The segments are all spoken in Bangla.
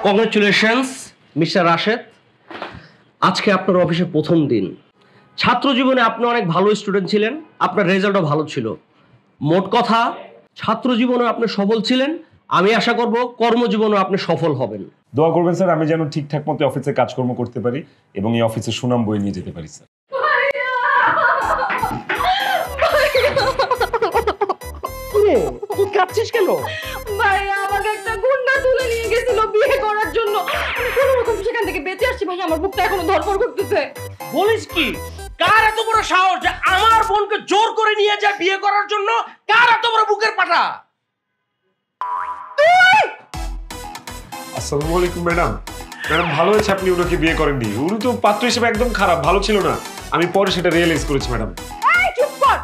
কংগ্রেচুলেশনস মিস্টার রাশেদ, আজকে আপনার অফিসে প্রথম দিন। ছাত্র জীবনে আপনি অনেক ভালো স্টুডেন্ট ছিলেন, আপনার রেজাল্টও ভালো ছিল। মোট কথা ছাত্র জীবনে আপনি সফল ছিলেন। আমি আশা করব কর্মজীবনে আপনি সফল হবেন। দোয়া করবেন স্যার, আমি যেন ঠিকঠাক মতো অফিসে কাজকর্ম করতে পারি এবং এই অফিসে সুনাম বয়ে নিয়ে যেতে পারি স্যার। তুই কাঁদছিস কেন? ভাইয়া আমাকে একটা গুন্ডা তুলে নিয়ে গেছিল বিয়ে করার জন্য। আমি কোনো রকম সেখান থেকে বেঁচে আসছি ভাইয়া, আমার বুকটা এখনো ধড়ফড় করতেছে। বলিস কি? কার এত বড় সাহস যে আমার বোনকে জোর করে নিয়ে যায় বিয়ে করার জন্য? কার এত বড় বুকের পাটা? আসসালামু আলাইকুম ম্যাডাম। ম্যাডাম ভালো হয়েছে আপনি ওনাকে বিয়ে করেননি, উনি তো পাত্র হিসেবে একদম খারাপ, ভালো ছিল না। আমি পরে সেটা রিয়েলাইজ করেছি ম্যাডাম। এই চুপ কর,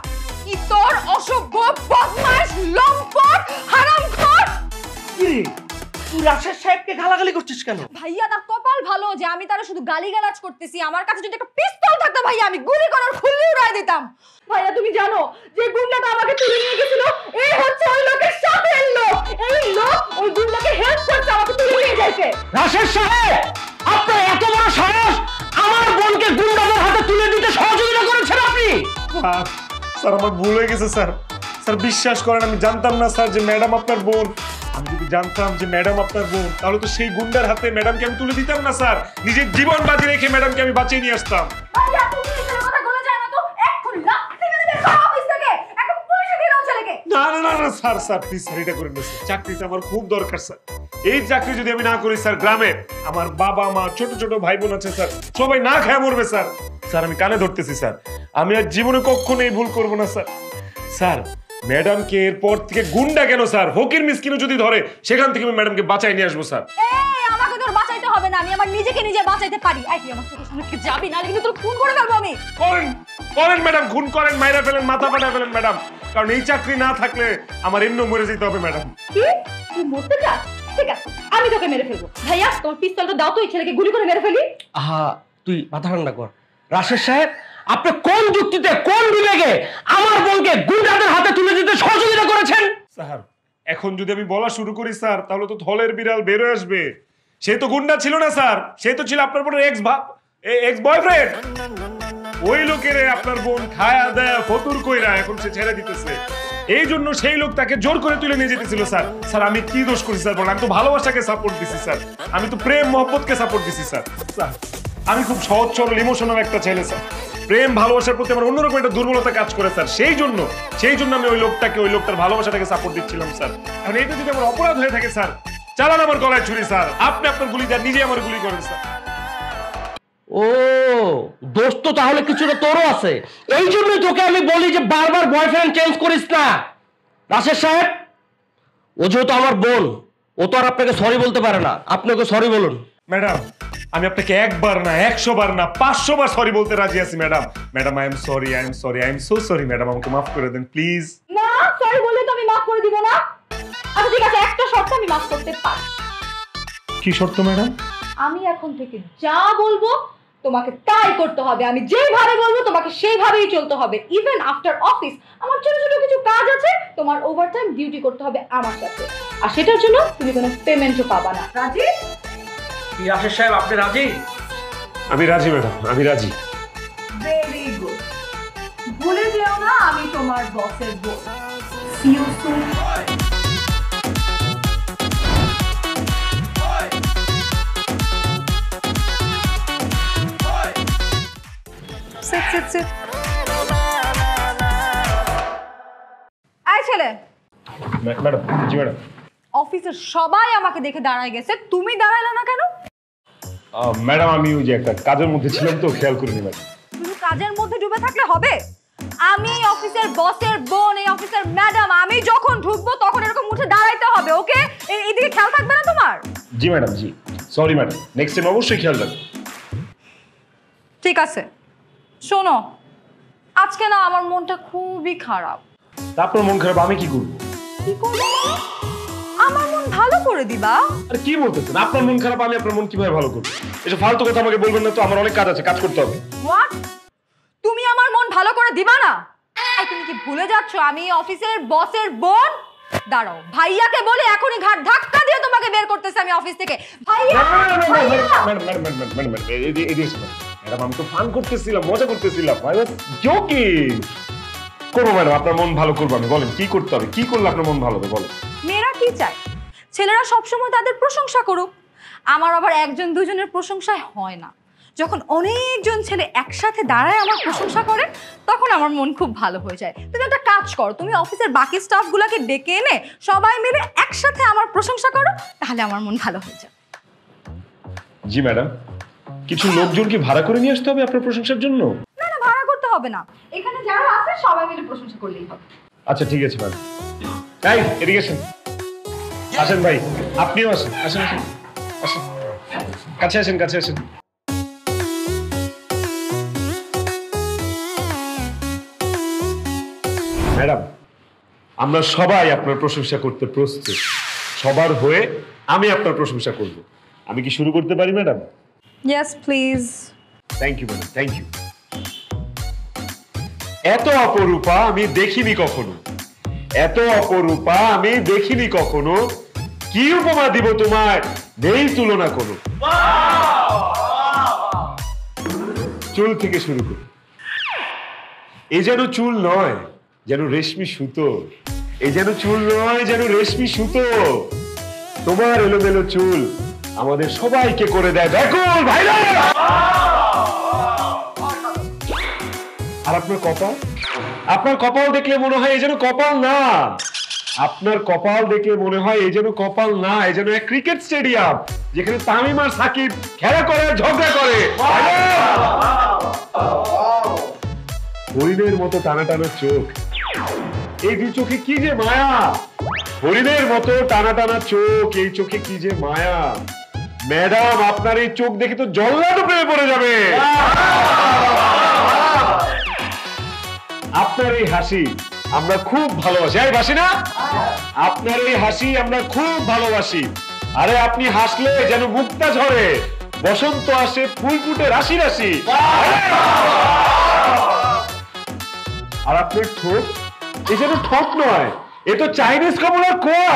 কি তোর অসভ্য বদমাশ লম্পট হারামখোর! কি রে, তুই রাশেদ সাহেবকে গালাগালি করছিস কেন? ভাইয়া তার কপাল ভালো যে আমি তারা শুধু গালিগালাজ করতেছি। আমার কাছে যদি একটা পিস্তল থাকতো ভাইয়া, আমি গুলি করার খুল্লি উড়াই দিতাম। ভাইয়া তুমি জানো যে গুন্ডাটা আমাকে তুলে নিয়ে গেছিল, এই হচ্ছে ওই লোকের সাথের লোক। এই লোক ওই গুন্ডাকে হেল্প করতে আমাকে তুলে নিয়ে যাইতে। রাশেদ সাহেব, আপনার এত বড় সাহস আমার বোনকে গুন্ডাদের হাতে তুলে দিতে সহযোগিতা করেছেন আপনি? স্যার আমার ভুল হয়ে গেছে স্যার। স্যার বিশ্বাস করেন আমি জানতাম না স্যার যে ম্যাডাম আপনার বোন। আমি যদি জানতাম যে ম্যাডাম আপনার বোন তাহলে তো সেই গুন্ডার হাতে ম্যাডামকে আমি তুলে দিতাম না স্যার। নিজের জীবন বাজি রেখে ম্যাডামকে আমি বাঁচিয়ে নিয়ে আসতাম। ভাইয়া তুমি এসব কথা বলে যায় না তো, এক্ষুনি লাথি মেরে বের করো অফিস থেকে। এখন পুলিশে দিয়ে দাও ছেলেকে। না না না না স্যার, স্যার প্লিজ স্যার এটা করেন না স্যার। চাকরিটা আমার খুব দরকার স্যার। এই চাকরি যদি আমি না করি স্যার, গ্রামে আমার বাবা মা ছোট ছোট ভাই বোন আছে স্যার, সবাই না খেয়ে মরবে স্যার। স্যার আমি কানে ধরতেছি স্যার, আমি আর জীবনে কখনো এই ভুল করবো না স্যার। স্যার ম্যাডামকে এরপর থেকে গুন্ডা কেন স্যার, ফকির মিসকিনও যদি ধরে সেখান থেকে আমি ম্যাডামকে বাঁচাই নিয়ে আসবো স্যার। এই আমাকে তোর বাঁচাইতে হবে না, আমি আমার নিজেকে নিজে বাঁচাইতে পারি। এই তুই আমার চোখের সামনে থেকে যাবি না, কিন্তু তোর খুন করে ফেলবো আমি। করেন করেন ম্যাডাম, খুন করেন, মাইরা ফেলেন, মাথা ফাটা ফেলেন ম্যাডাম, কারণ এই চাকরি না থাকলে আমার এমনি মরে যেতে হবে ম্যাডাম। কি তুই মরতে চাস? ঠিক আছে আমি তোকে মেরে ফেলবো। ভাইয়া তোমার পিস্তলটা দাও তো, এই ছেলেকে গুলি করে মেরে ফেলি। আহা, তুই মাথা ঠান্ডা কর। রাশেদ সাহেব, আপনি কোন যুক্তিতে কোন বিবেকে আমার বোনকে গুন্ডাদের হাতে তুলে দিতে সহযোগিতা করেছেন? স্যার এখন যদি আমি বলা শুরু করি স্যার তাহলে তো থলের বিড়াল বের হয়ে আসবে। সে তো গুন্ডা ছিল না স্যার, সে তো ছিল আপনার বোনের এক্স বয়ফ্রেন্ড। ওই লোকের আপনার বোন খায়া দেয়া ফতুর কইরা এখন সে ছেড়ে দিতেছে। এই জন্য সেই লোক তাকে জোর করে তুলে নিয়ে যেতেছিল স্যার। স্যার আমি কি দোষ করেছি স্যার বলেন? আমি তো ভালোবাসাকে সাপোর্ট দিছি স্যার, আমি তো প্রেম মহব্বতকে সাপোর্ট দিছি স্যার। স্যার আমি খুব সহজ সরল ইমোশনাল একটা ছেলে স্যার, প্রেম ভালোবাসার প্রতি আমার অন্যরকম একটা দুর্বলতা কাজ করে স্যার। সেই জন্য আমি ওই লোকটার ভালোবাসাটাকে সাপোর্ট দিচ্ছিলাম স্যার। এখন এটা যদি আমার অপরাধ হয়ে থাকে স্যার, চালান আমার গলায় ছুরি স্যার, আপনি আপনার গুলি দেন, নিজে আমার গুলি করেন স্যার। ও, দোষ তো তাহলে কিছুটা তোরও আছে। এই জন্যই তোকে আমি বলি যে বারবার বয়ফ্রেন্ড চেঞ্জ করিস না। রাশেদ সাহেব, ও যেহেতু আমার বোন, ও তো আর আপনাকে সরি বলতে পারে না, আপনি ওকে সরি বলুন। ম্যাডাম আমি আপনাকে একবার না 100 বার না 500 বার সরি বলতে রাজি আছি madam. Madam I am so sorry madam, আমাকে মাফ করে দেন প্লিজ। না সরি বললে তো আমি মাফ করে দিব না। আচ্ছা ঠিক আছে, একটা শর্ত আমি মাফ করতে পারি। কি শর্ত ম্যাডাম? আমি এখন থেকে যা বলবো তোমাকে তাই করতে হবে। আমি যেভাবে বলবো তোমাকে সেইভাবেই চলতে হবে। ইভেন আফটার অফিস আমার ছোট ছোট কিছু কাজ আছে, তোমার ওভারটাইম ডিউটি করতে হবে আমার সাথে, আর সেটার জন্য তুমি কোনো পেমেন্টও পাবা না। রাজি? কি রাশেদ সাহেব, আপনি রাজি? আমি রাজি ম্যাডাম, আমি রাজি। Very good. ভুলে যেও না আমি তোমার বসের boss. See you soon. Sit. আই ছেলে। ম্যাডাম জি ম্যাডাম। অফিসের সবাই আমাকে দেখে দাঁড়ায় গেছে, তুমি দাঁড়ালে না কেন? ম্যাডাম আমি ওই যে একটা কাজের মধ্যে ছিলাম তো খেয়াল করিনি ম্যাডাম। শুধু কাজের মধ্যে ডুবে থাকলে হবে? আমি অফিসের বসের বোন, এই অফিসের ম্যাডাম, আমি যখন ঢুকবো তখন এরকম উঠে দাঁড়াইতে হবে, ওকে? এইদিকে খেয়াল থাকবে না তোমার? জি ম্যাডাম জি, সরি ম্যাডাম, নেক্সট টাইম অবশ্যই খেয়াল রাখবেন। ঠিক আছে শোনো, আজকে না আমার মনটা খুবই খারাপ। আপনার মন খারাপ আমি কি করবো? কি করবো? আমার মন ভালো করে দিবা। আর কি বলতেছেন? আপনার মন খারাপ, আমি আপনার মন কিভাবে ভালো করবো? এসব ফালতু কথা আমাকে বলবেন না তো, আমার অনেক কাজ আছে, কাজ করতে হবে। হোয়াট? তুমি আমার মন ভালো করে দিবা না? এই তুমি কি ভুলে যাচ্ছ আমি অফিসের বসের বোন? দাঁড়াও, ভাইয়াকে বলে এখনই ঘাট ধাক্কা দিয়ে তোমাকে বের করতেছে আমি অফিস থেকে। ভাইয়া ম্যাডাম আমি তো ফান করতেছিলাম, মজা করতেছিলাম। I was joking. করবো ম্যাডাম, আপনার মন ভালো করবো আমি। বলেন কি করতে হবে, কি করলে আপনার মন ভালো হবে বলেন। মেয়েরা কি চায়? ছেলেরা সবসময় তাদের প্রশংসা করুক। আমার আবার একজন দুজনের প্রশংসায় হয় না। যখন অনেকজন ছেলে একসাথে দাঁড়ায় আমার প্রশংসা করে, তখন আমার মন খুব ভালো হয়ে যায়। তুমি একটা কাজ করো, তুমি অফিসের বাকি স্টাফগুলোকে ডেকে এনে সবাই মিলে একসাথে আমার প্রশংসা করো, তাহলে আমার মন ভালো হয়ে যায়। জি ম্যাডাম, কিছু লোকজন কি ভাড়া করে নিয়ে আসতে হবে আপনার প্রশংসার জন্য? না না, ভাড়া করতে হবে না, এখানে যারা আছে সবাই মিলে প্রশংসা করলেই হবে। আচ্ছা ঠিক আছে ম্যাডাম। তাই এদিকে আসেন, আসেন ভাই, আপনিও আসেন, আসেন আসেন আসেন, কাছে আসেন, কাছে আসেন। ম্যাডাম, আমরা সবাই আপনার প্রশংসা করতে প্রস্তুত। সবার হয়ে আমি আপনার প্রশংসা করব। আমি কি শুরু করতে পারি madam? Yes please. Thank you madam, thank you. এত অপরূপা আমি দেখিনি কখনো, এত অপরূপা আমি দেখিনি কখনো। কি উপমা দিব তোমায়, নেই তুলনা কোনো। চুল থেকে শুরু করি। এই যেন চুল নয়, যেন রেশমি সুতো। এই যেন চুল নয়, যেন রেশমি সুতো। তোমার এলোমেলো চুল আমাদের সবাইকে করে দেয় ব্যাকুল ভাইরা। আর আপনার কপাল, আপনার কপাল দেখলে মনে হয় এই যেন কপাল না। আপনার কপাল দেখলে মনে হয় এই যেন কপাল না, এই যেন এক ক্রিকেট স্টেডিয়াম যেখানে তামিম আর সাকিব খেলা করে, ঝগড়া করে। হরিণের মতো টানা টানা চোখ, এই দুই চোখে কি যে মায়া। হরিণের মতো টানা টানা চোখ, এই চোখে কি যে মায়া। ম্যাডাম, আপনার এই চোখ দেখে তো জল্লাদও প্রেমে পড়ে যাবে। আপনার এই হাসি আমরা খুব ভালোবাসি, এই বাসি না? আপনার এই হাসি আমরা খুব ভালোবাসি। আরে আপনি হাসলে যেন মুক্তা ঝরে, বসন্ত আসে, ফুল ফুটে রাশি রাশি। আর আপনার ঠোঁট, এই যেন ঠোঁট নয়, এ তো চাইনিজ কমলার কোয়া।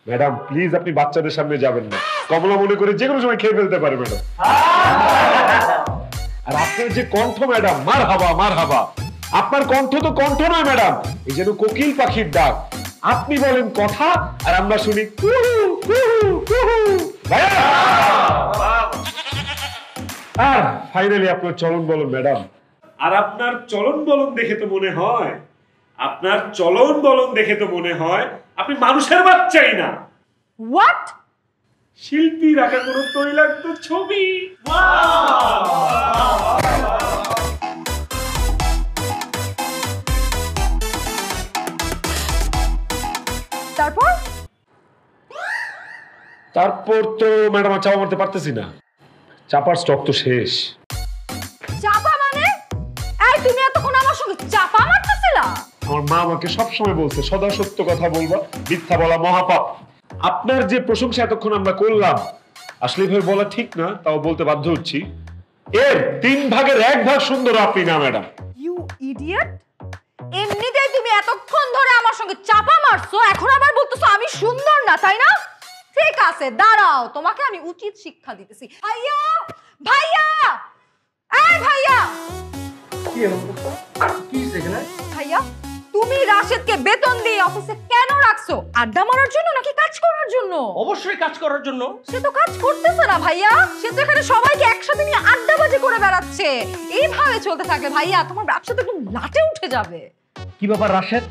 ম্যাডাম প্লিজ আপনি বাচ্চাদের সামনে যাবেন না, কমলা মনে করে যে কোনো সময় খেয়ে ফেলতে পারে ম্যাডাম। আর আপনার যে কণ্ঠ ম্যাডাম, মার হাবা মার হাবা। আপনার কণ্ঠ তো কণ্ঠ নয় ম্যাডাম, এই যেন কোকিল পাখির ডাক। আপনি বলেন কথা আর আমরা শুনি কুহু কুহু কুহু। ভাইয়া! আর ফাইনালি আপনার চলন বলন ম্যাডাম। আর আপনার চলন বলন দেখে তো মনে হয়, আপনার চলন বলন দেখে তো মনে হয় আপনি মানুষের বাচ্চাই না, হোয়াট? শিল্পীর আঁকা কোনো তৈলাক্ত ছবি। তারপর? তারপর তো ম্যাডাম আর চাপা মারতে পারতেছি না, চাপার স্টক তো শেষ। চাপা মানে? এই তুমি এতক্ষণ আমার সঙ্গে চাপা মারতেছিলা? আমার মা আমাকে সবসময় বলছে সদা সত্য কথা বলবা, মিথ্যা বলা মহাপাপ। আপনার যে প্রশংসা এতক্ষণ আমরা করলাম, আসলে এভাবে বলা ঠিক না, তাও বলতে বাধ্য হচ্ছি। এর 3 ভাগের 1 ভাগ সুন্দর আপনি না ম্যাডাম। You idiot! এমনিতেই তুমি এতক্ষণ ধরে আমার সঙ্গে চাপা মারছো, এখন আবার বলতেছো আমি সুন্দর না, তাই না? ঠিক আছে, দাঁড়াও, তোমাকে আমি উচিত শিক্ষা দিতেছি। ভাইয়া! ভাইয়া! এই ভাইয়া! ভাইয়া, তুমি রাশেদকে বেতন দিয়ে অফিসে কেন রাখছো? আড্ডা মারার জন্য নাকি কাজ করার জন্য? অবশ্যই কাজ করার জন্য। সে তো কাজ করতেছে না ভাইয়া, সে তো এখানে সবাইকে একসাথে নিয়ে আড্ডাবাজি করে বেড়াচ্ছে। এইভাবে চলতে থাকলে ভাইয়া তোমার ব্যবসা তো একদম লাটে উঠে যাবে। কি ব্যাপার রাশেদ,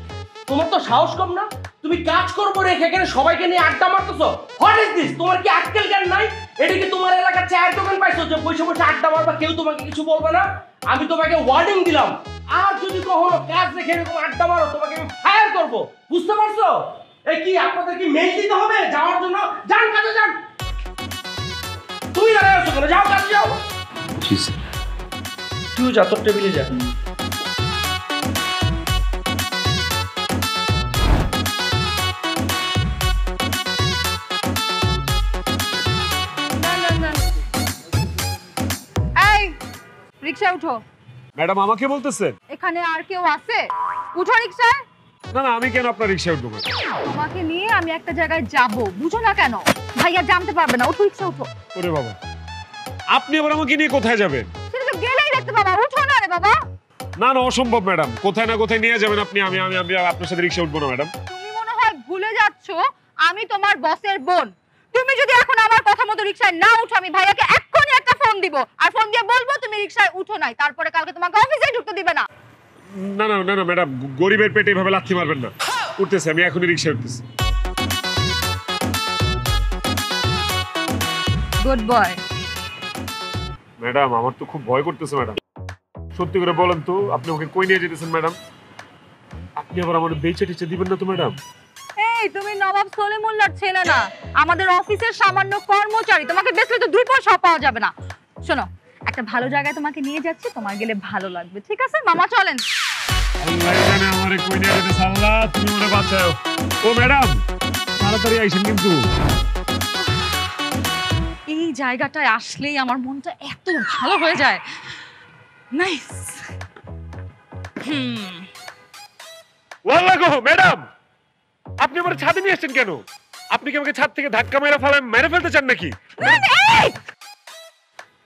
তোমার তো সাহস কম না? তুমি কাজ করবো রেখে এখানে সবাইকে নিয়ে আড্ডা মারতেছো। What is this? তোমার কি আক্কেল জ্ঞান নাই? এটা কি তোমার এলাকার চায়ের দোকান পাইছো যে বসে বসে আড্ডা মারবা, কেউ তোমাকে কিছু বলবে না? আমি তোমাকে ওয়ার্নিং দিলাম, আর যদি কখনো কাজ রেখে এরকম আড্ডা মারো তোমাকে আমি ফায়ার করব, বুঝতে পারছো? এই কি আপনাদের কি মেইল দিতে হবে যাওয়ার জন্য? যান কাজে যান। তুই দাঁড়ায় আছো কেন? যাও কাজে যাও। তুই যা, তোর টেবিলে যা। রিকশায় উঠো। ম্যাডাম আমাকে বলতেছেন? এখানে আর কেউ আছে? উঠো রিকশায়। না না, আমি কেন আপনার রিক্সায় উঠবো ম্যাডাম? তোমাকে নিয়ে আমি একটা জায়গায় যাব, বুঝো না কেন? ভাইয়া জানতে পারবে না, ওঠো রিক্সা ওঠো। ওরে বাবা, আপনি আবার আমাকে নিয়ে কোথায় যাবেন? সেটা তো গেলেই দেখতে পাবা, ওঠো না রে বাবা। না না, অসম্ভব ম্যাডাম, কোথায় না কোথায় নিয়ে যাবেন আপনি। আমি আমি আমি আপনার সাথে রিক্সা উঠবো না ম্যাডাম। তুমি মনে হয় ভুলে যাচ্ছো আমি তোমার বসের বোন। তুমি যদি এখন আমার কথা মতো রিকশায় না উঠো, আমি ভাইয়াকে এক্ষুনি একটা ফোন দিব, আর ফোন দিয়ে বলবো তুমি রিকশায় উঠো নাই, তারপরে কালকে তোমাকে অফিসে ঢুকতে দিবে না। না না না না ম্যাডাম, গরিবের পেটে এভাবে লাথি মারবেন না। উঠতেছে, আমি এখনই রিক্সায় উঠতেছি। Good boy. ম্যাডাম, আমার তো খুব ভয় করতেছে ম্যাডাম। সত্যি করে বলেন তো, আপনি ওকে কই নিয়ে যেতেছেন ম্যাডাম? আপনি আবার আমার বেচে টেচে দিবেন না তো ম্যাডাম? এই তুমি নবাব সলিমুল্লাহর ছেলে না, আমাদের অফিসের সামান্য কর্মচারী। তোমাকে বেচলে তো 2 পয়সা পাওয়া যাবে না। শোনো, একটা ভালো জায়গায় তোমাকে নিয়ে যাচ্ছি, তোমার গেলে ভালো লাগবে, ঠিক আছে? মামা চলেন। আল্লাহ জানে আমারে কই নিয়ে যেতেছে। আল্লাহ, তুমি ওরে বাঁচাও। ও ম্যাডাম, তাড়াতাড়ি আইসেন কিন্তু। এই জায়গাটায় আসলেই আমার মনটা এত ভালো হয়ে যায়। নাইস। ওয়াল্লাহ গো ম্যাডাম, আপনি আমার ছাদে নিয়ে আসছেন কেন? আপনি কি আমাকে ছাদ থেকে ধাক্কা মেরে ফেলতে চান নাকি?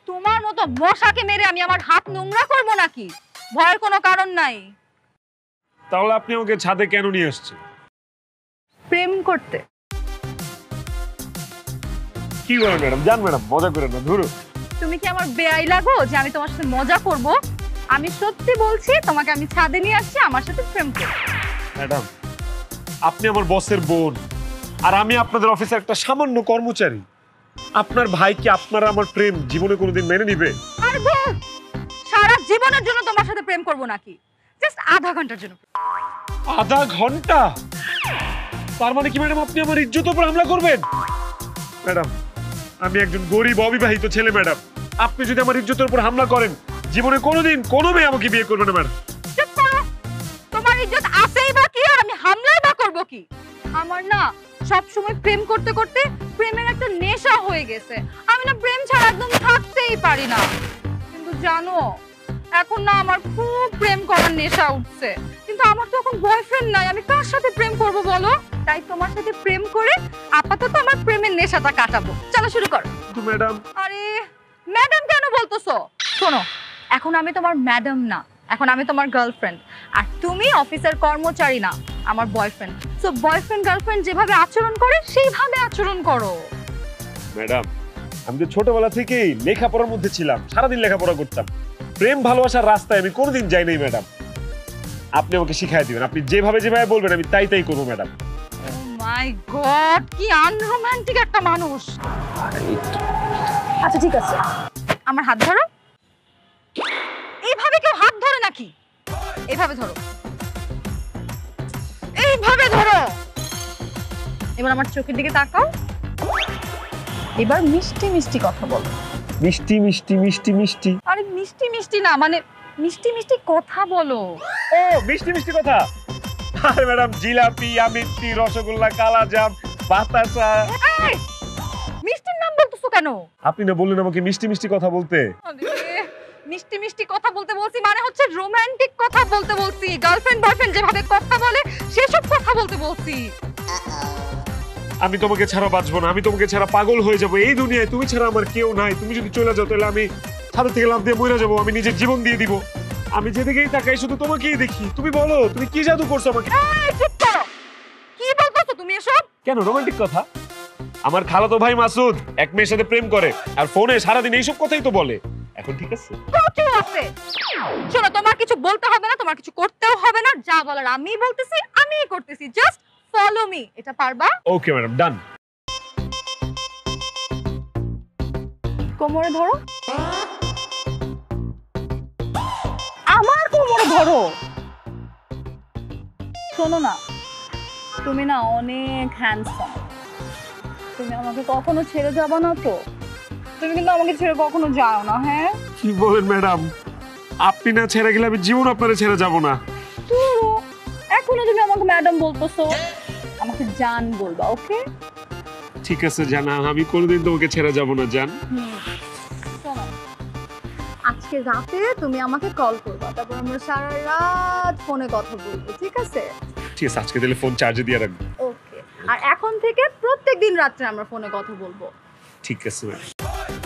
তোমার মতো মশাকে মেরে আমি আমার হাত নোংরা করব নাকি? ভয়ের কোনো কারণ নাই। তাহলে আপনি আমাকে ছাদে কেন নিয়ে আসছেন? প্রেম করতে। কি বলেন ম্যাডাম? জান ম্যাডাম, মজা করেন না, ধরো। তুমি কি আমার বেয়াই লাগো যে আমি তোমার সাথে মজা করব? আমি সত্যি বলছি, তোমাকে আমি ছাদে নিয়ে আসছি আমার সাথে প্রেম করতে। ম্যাডাম, আপনি আমার বসের বোন, আর আমি আপনাদের অফিসের একটা সামান্য কর্মচারী। আপনার ভাই কি আপনারা আমার প্রেম জীবনে কোনোদিন মেনে নিবে? আর বল, সারা জীবনের জন্য তোমার সাথে প্রেম করব নাকি? জাস্ট আধা ঘন্টার জন্য। আধা ঘন্টা? তার মানে কি ম্যাডাম আপনি আমার ইজ্জতের উপর হামলা করবেন? ম্যাডাম, আমি একজন গরিব অবিবাহিত ছেলে ম্যাডাম। আপনি যদি আমার ইজ্জতের উপর হামলা করেন, জীবনে কোনোদিন কোনো মেয়ে আমাকে বিয়ে করবে না ম্যাডাম। চুপ করো। তোমার ইজ্জত আছেই বা কি, আর আমি হামলাই বা করব কি? আমার না সব সময় প্রেম করতে করতে প্রেমের একটা নেশা হয়ে গেছে। আমি না প্রেম ছাড়া একদম থাকতেই পারি না। কিন্তু জানো, এখন না আমার খুব প্রেম করার নেশা উঠছে। কিন্তু আমার তো এখন বয়ফ্রেন্ড নাই, আমি কার সাথে প্রেম করব বলো? তাই তোমার সাথে প্রেম করে আপাতত আমার প্রেমের নেশাটা কাটাবো। চলো শুরু করো। ম্যাডাম, আরে ম্যাডাম কেন বলতেছো? শোনো, এখন আমি তোমার ম্যাডাম না, এখন আমি তোমার গার্লফ্রেন্ড। আর তুমি অফিসের কর্মচারী না, আমার বয়ফ্রেন্ড। সো বয়ফ্রেন্ড গার্লফ্রেন্ড যেভাবে আচরণ করে সেইভাবে আচরণ করো। ম্যাডাম, আমি তো ছোটবেলা থেকেই লেখাপড়ার মধ্যে ছিলাম, সারাদিন লেখাপড়া করতাম। প্রেম ভালোবাসার রাস্তায় আমি কোনোদিন যাই নাই ম্যাডাম। আপনি আমাকে শিখাই দিবেন, আপনি যেভাবে যেভাবে বলবেন আমি তাই তাই করবো ম্যাডাম। ও মাই গড, কি আনরোমান্টিক একটা মানুষ। আচ্ছা ঠিক আছে, আমার হাত ধরো। এইভাবে কেউ হাত ধরে নাকি? এইভাবে ধরো, এইভাবে ধরো। এবার আমার চোখের দিকে তাকাও। এবার মিষ্টি মিষ্টি কথা বলো। মিষ্টি মিষ্টি মিষ্টি মিষ্টি? আরে মিষ্টি মিষ্টি না, মানে মিষ্টি মিষ্টি কথা বলো। ও মিষ্টি মিষ্টি কথা? আরে ম্যাডাম, জিলাপি, আমিত্তি, রসগোল্লা, কালাজাম, বাতাসা। এই, মিষ্টির নাম বলতেছো কেন? আপনি না বললেন আমাকে মিষ্টি মিষ্টি কথা বলতে? আরে, মিষ্টি মিষ্টি কথা বলতে বলছি মানে হচ্ছে রোমান্টিক কথা বলতে বলছি। গার্লফ্রেন্ড বয়ফ্রেন্ড যেভাবে কথা বলে সেসব কথা বলতে বলছি। আমি তোমাকে ছাড়া বাঁচবো না, আমি তোমাকে ছাড়া পাগল হয়ে যাবো। এই দুনিয়ায় তুমি ছাড়া আমার কেউ নাই। তুমি যদি চলে যাও তাহলে আমি ছাদ থেকে লাফ দিয়ে মরে যাবো। আমি নিজের জীবন দিয়ে দিব। আমি যেদিকেই তাকাই শুধু তোমাকেই দেখি। তুমি বলো, তুমি কি জাদু করছো আমাকে? এই চুপ করো। কি বলতেছো তুমি এসব? কেন রোমান্টিক কথা? আমার খালাতো ভাই মাসুদ এক মেয়ের সাথে প্রেম করে, আর ফোনে সারাদিন এইসব কথাই তো বলে। এখন ঠিক আছে? প্রচুর আছে। শোনো, তোমার কিছু বলতে হবে না, তোমার কিছু করতেও হবে না। যা বলার আমি বলতেছি, আমিই করতেছি। Just follow me. এটা পারবা? ওকে ম্যাডাম, ডান। কোমরে ধরো। আমার কোমরে ধরো। শোনো না, তুমি না অনেক হ্যান্ডসাম। তুমি আমাকে কখনো ছেড়ে যাবে না তো? তুমি কিন্তু আমাকে ছেড়ে কখনো যাও না, হ্যাঁ? কি বলেন ম্যাডাম? আপনি না ছেড়ে গেলে আমি জীবন আপনারে ছেড়ে যাব না। ধরো, এখনো তুমি আমাকে ম্যাডাম বলতেছো, আমাকে জান বলবা, ওকে? ঠিক আছে জানা, আমি কোনোদিন তোমাকে ছেড়ে যাব না জান। শোনো, আজকে রাতে তুমি আমাকে কল করবা, তারপর আমরা সারা রাত ফোনে কথা বলবো, ঠিক আছে? ঠিক আছে, আজকে তাহলে ফোন চার্জে দিয়ে রাখবো। ওকে, আর এখন থেকে প্রত্যেকদিন রাত্রে আমরা ফোনে কথা বলবো। ঠিক আছে ম্যাডাম।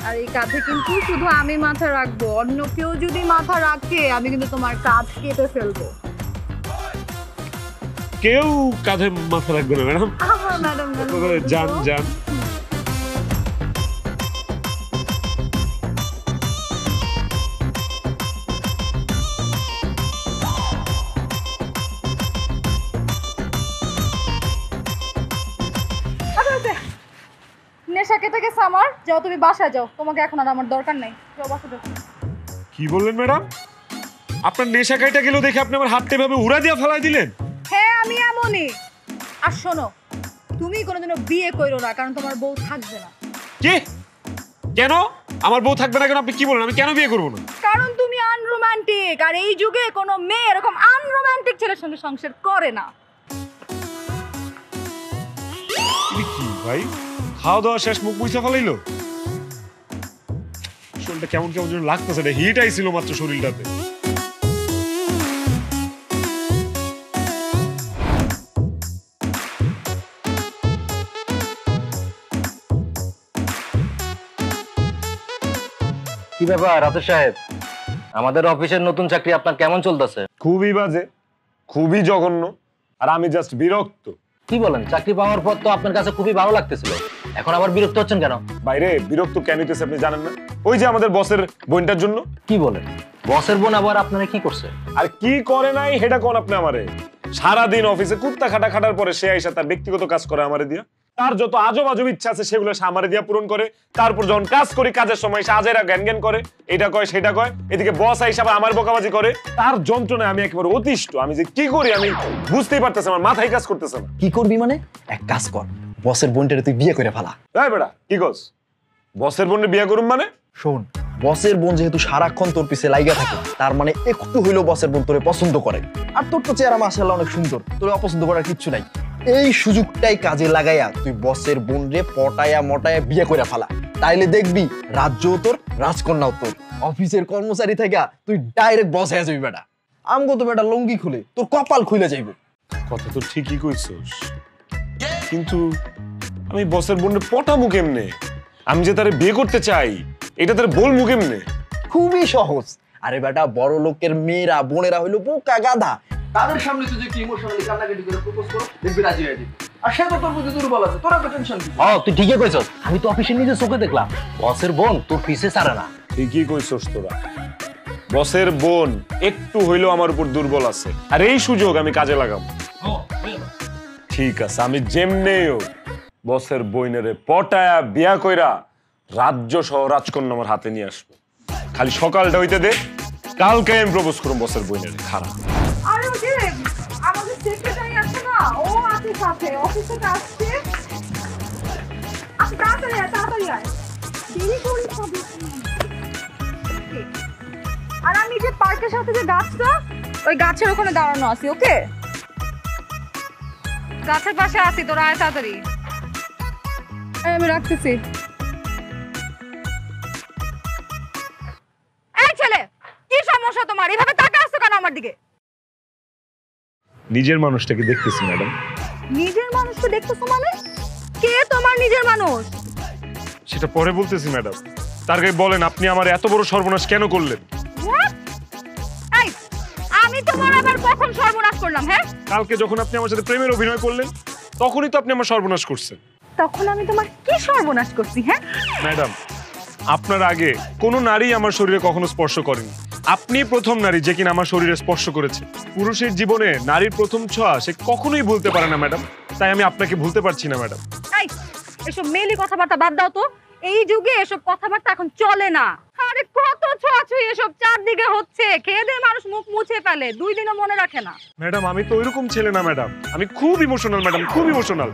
আর এই কাঁধে কিন্তু শুধু আমি মাথা রাখবো, অন্য কেউ যদি মাথা রাখে আমি কিন্তু তোমার কাঁধ কেটে ফেলবো। কেউ কাঁধে মাথা রাখবে না ম্যাডাম। আমার ম্যাডাম যান যান। নেশা কেটে গেছে আমার, যাও তুমি বাসায় যাও, তোমাকে এখন আর আমার দরকার নাই, যাও বাসায় যাও। কি বললেন ম্যাডাম? আপনার নেশা কাইটা গেল দেখে আপনি আমার হাতটা এভাবে উড়া দিয়ে ফেলাই দিলেন? হ্যাঁ আমি এমনই। আর শোনো, তুমি কোনোদিনও বিয়ে করো না, কারণ তোমার বউ থাকবে না। কি? কেন আমার বউ থাকবে না কেন? আপনি কি বলেন? আমি কেন বিয়ে করবো না? কারণ তুমি আনরোমান্টিক, আর এই যুগে কোনো মেয়ে এরকম আনরোমান্টিক ছেলের সঙ্গে সংসার করে না। কি ভাই, খাওয়া দাওয়া শেষ, মুখ মুছে ফেলাইলো? শরীরটা কেমন কেমন যেন লাগতেছে, এটা হিট আইছিল মাত্র শরীরটাতে। কি ব্যাপার রাতুল সাহেব, আমাদের অফিসের নতুন চাকরি আপনার কেমন চলতেছে? খুবই বাজে, খুবই জঘন্য, আর আমি জাস্ট বিরক্ত। কি বলেন? চাকরি পাওয়ার পর তো আপনার কাছে খুবই ভালো লাগতেছিল, এখন আবার বিরক্ত হচ্ছেন কেন? বাইরে বিরক্ত কেন হইতেছে আপনি জানেন না? ওই যে আমাদের বসের বোনটার জন্য। কি বলেন? বসের বোন আবার আপনারা কি করছে? আর কি করে নাই হেটা কোন আপনি আমারে? সারাদিন অফিসে কুত্তা খাটা খাটার পরে সে আইসা তার ব্যক্তিগত কাজ করে আমারে দিয়া, তার যত আজব আজব ইচ্ছা আছে সেগুলো সে আমারে দিয়া পূরণ করে। তারপর যখন কাজ করি, কাজের সময় সে আজেরা জ্ঞান জ্ঞান করে, এটা কয় সেটা কয়, এদিকে বস আইসা আবার আমার বকাবাজি করে। তার যন্ত্রণায় আমি একেবারে অতিষ্ঠ। আমি যে কি করি আমি বুঝতেই পারতেছি, আমার মাথায় কাজ করতেছে না। কি করবি মানে? এক কাজ কর, বসের বোনটারে তুই বিয়ে করে ফেলা। এই বেটা কি কস? বসের বোনের বিয়ে করুম মানে? শোন, বসের বোন যেহেতু সারাক্ষণ তোর পিছে লাইগা থাকে, তার মানে একটু হইলেও বসের বোন তোরে পছন্দ করে। আর তোর তো চেহারা মাশাআল্লাহ অনেক সুন্দর, তোরে অপছন্দ করার কিচ্ছু নাই। এই সুযোগটাই কাজে লাগাইয়া তুই বসের বোন রে পটায়া মটায়া বিয়ে করে ফেলা, তাইলে দেখবি রাজ্যও তোর, রাজকন্যাও তোর। অফিসের কর্মচারী থেকে তুই ডাইরেক্ট বস হয়ে যাবি বেটা। আমগো তো বেটা লঙ্গি খুলে তোর কপাল খুলে যাইব। কথা তো ঠিকই কইছস, কিন্তু আমি বসের বোনের পটামু কেমনে? আমি যে তারে বিয়ে করতে চাই এটা তারে বলমু কেমনে? খুবই সহজ। আরে বেটা, বড় লোকের মেয়েরা বোনেরা হইলো বোকা গাধা, তাদের সামনে তুই যদি ইমোশনালি কান্নাকাটি করে প্রপোজ করো, দেখবি রাজি হয়ে যাবে। আর সে তো তোর প্রতি দুর্বল আছে, তোর একটা টেনশন কি? তুই ঠিকই কইছস, আমি তো অফিসে নিজে চোখে দেখলাম বসের বোন তোর পিছে ছাড়ে না। ঠিকই কইছস তোরা। বসের বোন একটু হইলেও আমার উপর দুর্বল আছে, আর এই সুযোগ আমি কাজে লাগাবো। ঠিক আছে, আমি যেমনেও বসের বইনেরে পটায়া বিয়া কইরা রাজ্য সহ রাজকন্যা আমার হাতে নিয়ে আসবো। খালি সকালটা হইতে দে, কালকে আমি প্রপোজ করব বসের বইনেরে। খারাপ আর ওই যে আমাদের সেক্রেটারি আছে না, ও আছে সাথে, অফিস থেকে আসছে। আচ্ছা তাড়াতাড়ি আয়, তাড়াতাড়ি আয়, দেরি করিস না বেশি। আর আমি যে পার্কের সাথে যে গাছটা, ওই গাছের ওখানে দাঁড়ানো আছি। ওকে, গাছের পাশে আছি, তোরা আয় তাড়াতাড়ি। আমি রাখতেছি। এই ছেলে, কি সমস্যা তোমার? এভাবে তাকা আসছো কেন আমার দিকে? নিজের মানুষটাকে দেখতেছি ম্যাডাম। নিজের মানুষকে দেখতেছো মানে? কে তোমার নিজের মানুষ? সেটা পরে বলতেছি ম্যাডাম। তার আগে বলেন আপনি আমার এত বড় সর্বনাশ কেন করলেন? What? এই, আমি তোমার আবার কখন সর্বনাশ করলাম? হ্যাঁ, কালকে যখন আপনি আমার সাথে প্রেমের অভিনয় করলেন তখনই তো আপনি আমার সর্বনাশ করছেন। তখন আমি তোমার কি সর্বনাশ করছি? হ্যাঁ ম্যাডাম, আপনার আগে কোনো নারী আমার শরীরে কখনো স্পর্শ করেনি। আপনি প্রথম নারী যে কিনা আমার শরীরে স্পর্শ করেছে। পুরুষের জীবনে নারীর প্রথম ছোঁয়া সে কখনোই ভুলতে পারে না ম্যাডাম, তাই আমি আপনাকে ভুলতে পারছি না ম্যাডাম। এই, এসব মেলি কথাবার্তা বাদ দাও তো। এই যুগে এসব কথাবার্তা এখন চলে না। আরে কত ছোঁয়াছুঁই এসব চারদিকে হচ্ছে, খেয়ে দিয়ে মানুষ মুখ মুছে ফেলে, 2 দিনও মনে রাখে না। ম্যাডাম, আমি তো ওইরকম ছেলে না ম্যাডাম, আমি খুব ইমোশনাল ম্যাডাম, খুব ইমোশনাল।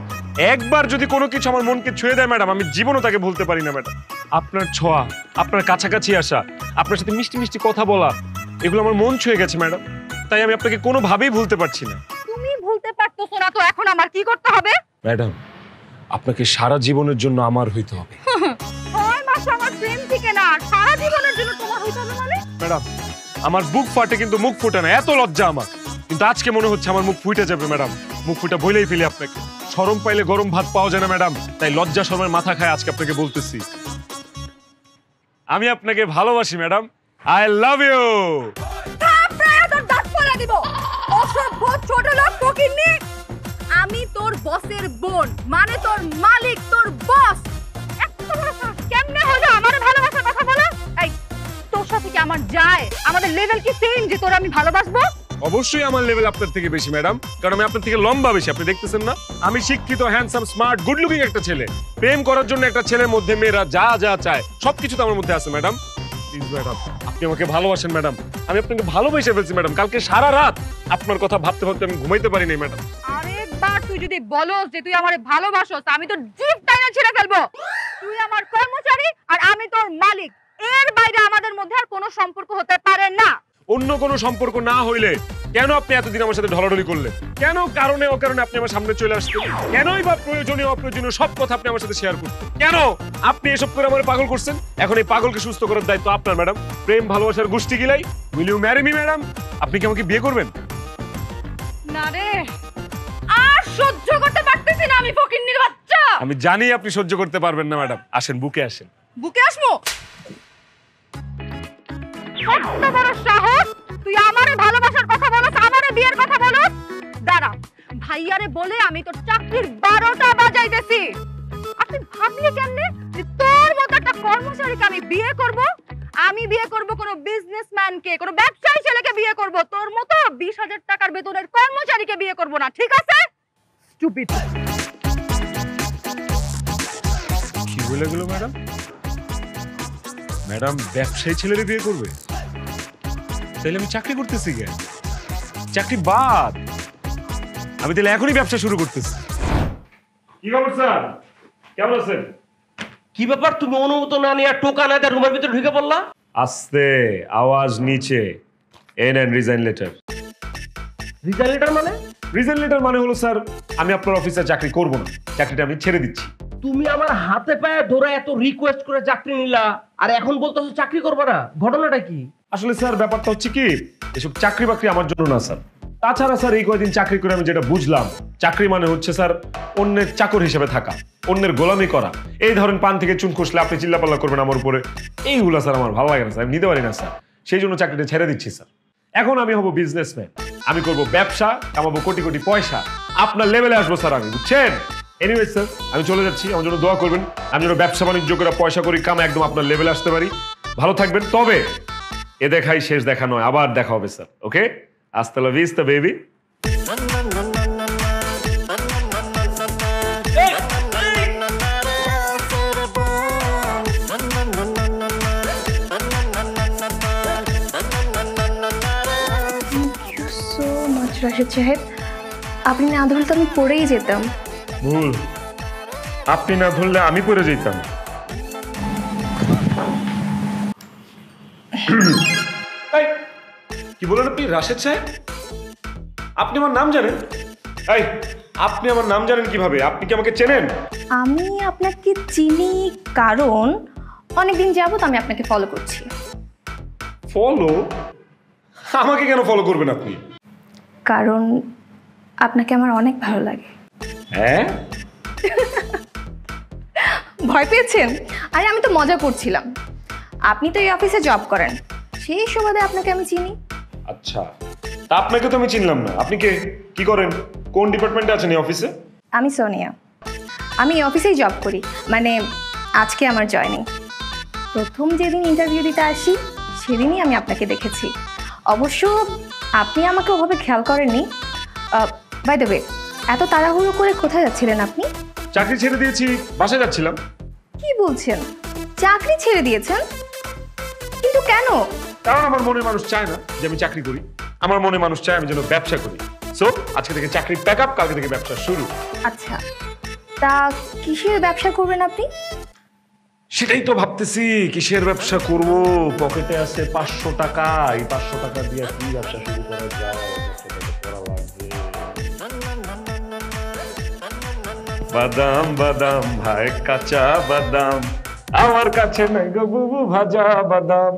একবার যদি কোনো কিছু আমার মনকে ছুঁয়ে দেয় ম্যাডাম, আমি জীবনও তাকে ভুলতে পারি না ম্যাডাম। আপনার ছোঁয়া, আপনার কাছাকাছি আসা, আপনার সাথে মিষ্টি মিষ্টি কথা বলা, এগুলো আমার মন ছুঁয়ে গেছে ম্যাডাম, তাই আমি আপনাকে কোনোভাবেই ভুলতে পারছি না। তুমি ভুলতে পারতেছো না তো এখন আমার কি করতে হবে? ম্যাডাম, আপনাকে সারা জীবনের জন্য আমার হইতে হবে। 6 মাস আমার প্রেম থেকে না, সারা জীবনের জন্য তোমার হইতে হবে মানে? ম্যাডাম, আমার বুক ফাটে কিন্তু মুখ ফুটে না, এত লজ্জা আমার। কিন্তু আজকে মনে হচ্ছে আমার মুখ ফুটে যাবে ম্যাডাম। মুখ ফুটে বলেই ফেলি আপনাকে। শরম পাইলে গরম ভাত পাওয়া যায় না ম্যাডাম, তাই লজ্জা শরমের মাথা খায় আজকে আপনাকে বলতেছি আমি আপনাকে ভালোবাসি ম্যাডাম। I love you. থাপড়ায় তোর দাঁত ফেলে দিব। অসভ্য ছোট লোক ফকিন্নি। আমি তোর বসের বোন, মানে তোর মালিক, তোর বস। এত বড় সাহস কেমনে হলো আমার ভালোবাসার কথা বলে? এই তোর সাথে কি আমার যায়? আমাদের লেভেল কি সেম যে তোর আমি ভালোবাসবো? অবশ্যই আমার লেভেল আপনার থেকে বেশি ম্যাডাম, কারণ আমি আপনার থেকে লম্বা বেশি। আপনি দেখতেছেন না আমি শিক্ষিত, হ্যান্ডসাম, স্মার্ট, গুড লুকিং একটা ছেলে। প্রেম করার জন্য একটা ছেলের মধ্যে মেয়েরা যা যা চায় সবকিছু তো আমার মধ্যে আছে ম্যাডাম। প্লিজ ম্যাডাম, আপনি আমাকে ভালোবাসেন ম্যাডাম। আমি আপনাকে ভালোবেসে ফেলছি ম্যাডাম। কালকে সারা রাত আপনার কথা ভাবতে ভাবতে আমি ঘুমাইতে পারিনি ম্যাডাম। আরেকবার তুই যদি বলস যে তুই আমারে ভালোবাসোস, আমি তোর জিভ টাইনা ছিঁড়ে ফেলবো। তুই আমার কর্মচারী আর আমি তোর মালিক। এর বাইরে আমাদের মধ্যে আর কোনো সম্পর্ক হতে পারে না। অন্য কোনো সম্পর্ক না হইলে কেন আপনি এতদিন আমার সাথে ঢলাঢলি করলেন? কেন কারণে অকারণে আপনি আমার সামনে চলে আসতেন? কেনই বা প্রয়োজনীয় অপ্রয়োজনীয় সব কথা আপনি আমার সাথে শেয়ার করতেন? কেন আপনি এসব করে আমার পাগল করছেন? এখন এই পাগলকে সুস্থ করার দায়িত্ব আপনার ম্যাডাম। প্রেম ভালোবাসার গোষ্ঠী গিলাই। Will you marry me madam? আপনি কি আমাকে বিয়ে করবেন? না রে, আর সহ্য করতে পারতেছি না আমি ফকিন্নির বাচ্চা। আমি জানি আপনি সহ্য করতে পারবেন না ম্যাডাম। আসেন, বুকে আসেন। বুকে আসবো? কত বড় সাহস! তুই আমারে ভালোবাসার কথা বলছ, আমারে বিয়ের কথা বলছ? দাঁড়া, ভাইয়ারে বলে আমি তোর চাকরির 12টা বাজাইতেছি। আপনি ভাবলি কেমনে যে তোর মতো একটা কর্মচারীকে আমি বিয়ে করব? আমি বিয়ে করব কোন বিজনেসম্যানকে, কোন ব্যবসায়ী ছেলেকে বিয়ে করব। তোর মতো 20,000 টাকার বেতনের কর্মচারীকে বিয়ে করব না, ঠিক আছে? স্টুপিড। কি বলে গেল ম্যাডাম? ম্যাডাম ব্যবসায়ী ছেলেরে বিয়ে করবে? তাহলে আমি চাকরি করতেছি কেন? চাকরি বাদ। আমি তাহলে এখনই ব্যবসা শুরু করতেছি। কি খবর স্যার, কেমন আছেন? কি ব্যাপার, তুমি অনুমতি না নিয়ে টোকা না রুমের ভিতরে ঢুকে পড়লা? আস্তে, আওয়াজ নিচে। এন এন্ড রিজাইন লেটার। রিজাইন লেটার মানে? রিজাইন লেটার মানে হলো স্যার আমি আপনার অফিসে চাকরি করব না, চাকরিটা আমি ছেড়ে দিচ্ছি। তুমি আমার হাতে পায়ে ধরে এত রিকোয়েস্ট করে চাকরি নিলা, আর এখন বলতেছো চাকরি করবে না? ঘটনাটা কি? আসলে স্যার ব্যাপারটা হচ্ছে কি, এসব চাকরি বাকরি আমার জন্য না স্যার। তাছাড়া স্যার এই কয়েকদিন চাকরি করে আমি যেটা বুঝলাম, চাকরি মানে হচ্ছে স্যার অন্যের চাকর হিসেবে থাকা, অন্যের গোলামি করা। এই ধরেন পান থেকে চুন খসলে আপনি চিল্লাপাল্লা করবেন আমার উপরে, এইগুলো স্যার আমার ভালো লাগে না স্যার, আমি নিতে পারি না স্যার। সেই জন্য চাকরিটা ছেড়ে দিচ্ছি স্যার। এখন আমি হব বিজনেসম্যান, আমি করব ব্যবসা, কামাবো কোটি কোটি পয়সা, আপনার লেভেলে আসবো স্যার আমি, বুঝছেন? এনিওয়ে স্যার, আমি চলে যাচ্ছি, আমার জন্য দোয়া করবেন, আমি যেন ব্যবসা বাণিজ্য করে পয়সা করি, কামে একদম আপনার লেভেলে আসতে পারি। ভালো থাকবেন। তবে এ দেখাই শেষ দেখা নয়, আবার দেখা হবে স্যার। ওকে, hasta la vista baby. So much Rashed সাহেব, আপনি না ধরলে তো আমি পড়েই যেতাম। ভুল, আপনি না ধরলে আমি পড়ে যেতাম। কি বলেন আপনি রাশেদ সাহেব? আপনি আমার নাম জানেন? এই, আপনি আমার নাম জানেন কিভাবে? আপনি কি আমাকে চেনেন? আমি আপনাকে চিনি কারণ অনেকদিন যাবত আমি আপনাকে ফলো করছি। ফলো? আমাকে কেন ফলো করবেন আপনি? কারণ আপনাকে আমার অনেক ভালো লাগে। হ্যাঁ? ভয় পেয়েছেন? আরে আমি তো মজা করছিলাম। আপনি তো এই অফিসে জব করেন, সেই সুবাদে আপনাকে আমি চিনি। আচ্ছা, তা আপনাকে তো আমি চিনলাম না। আপনি কে, কি করেন, কোন ডিপার্টমেন্টে আছেন এই অফিসে? আমি সোনিয়া, আমি এই অফিসেই জব করি, মানে আজকে আমার জয়েনিং। প্রথম যেদিন ইন্টারভিউ দিতে আসি সেদিনই আমি আপনাকে দেখেছি। অবশ্য আপনি আমাকে ওভাবে খেয়াল করেননি। বাই দ্য ওয়ে, এত তাড়াহুড়ো করে কোথায় যাচ্ছিলেন আপনি? চাকরি ছেড়ে দিয়েছি, বাসায় যাচ্ছিলাম। কি বলছেন? চাকরি ছেড়ে দিয়েছেন? কিন্তু কেন? কারণ আমার মনের মানুষ চায় না যে আমি চাকরি করি, আমার মনে মানুষ চায় আমি যেন ব্যবসা করি। সো আজকে থেকে চাকরি প্যাক আপ, কালকে থেকে ব্যবসা শুরু। আচ্ছা, তা কিসের ব্যবসা করবেন আপনি? সেটাই তো ভাবতেছি, কিসের ব্যবসা করব। পকেটে আছে 500 টাকা, এই 500 টাকা দিয়ে কি ব্যবসা শুরু করা যায়? বাদাম বাদাম ভাই, কাঁচা বাদাম আমার কাছে নাই গো বুবু, ভাজা বাদাম।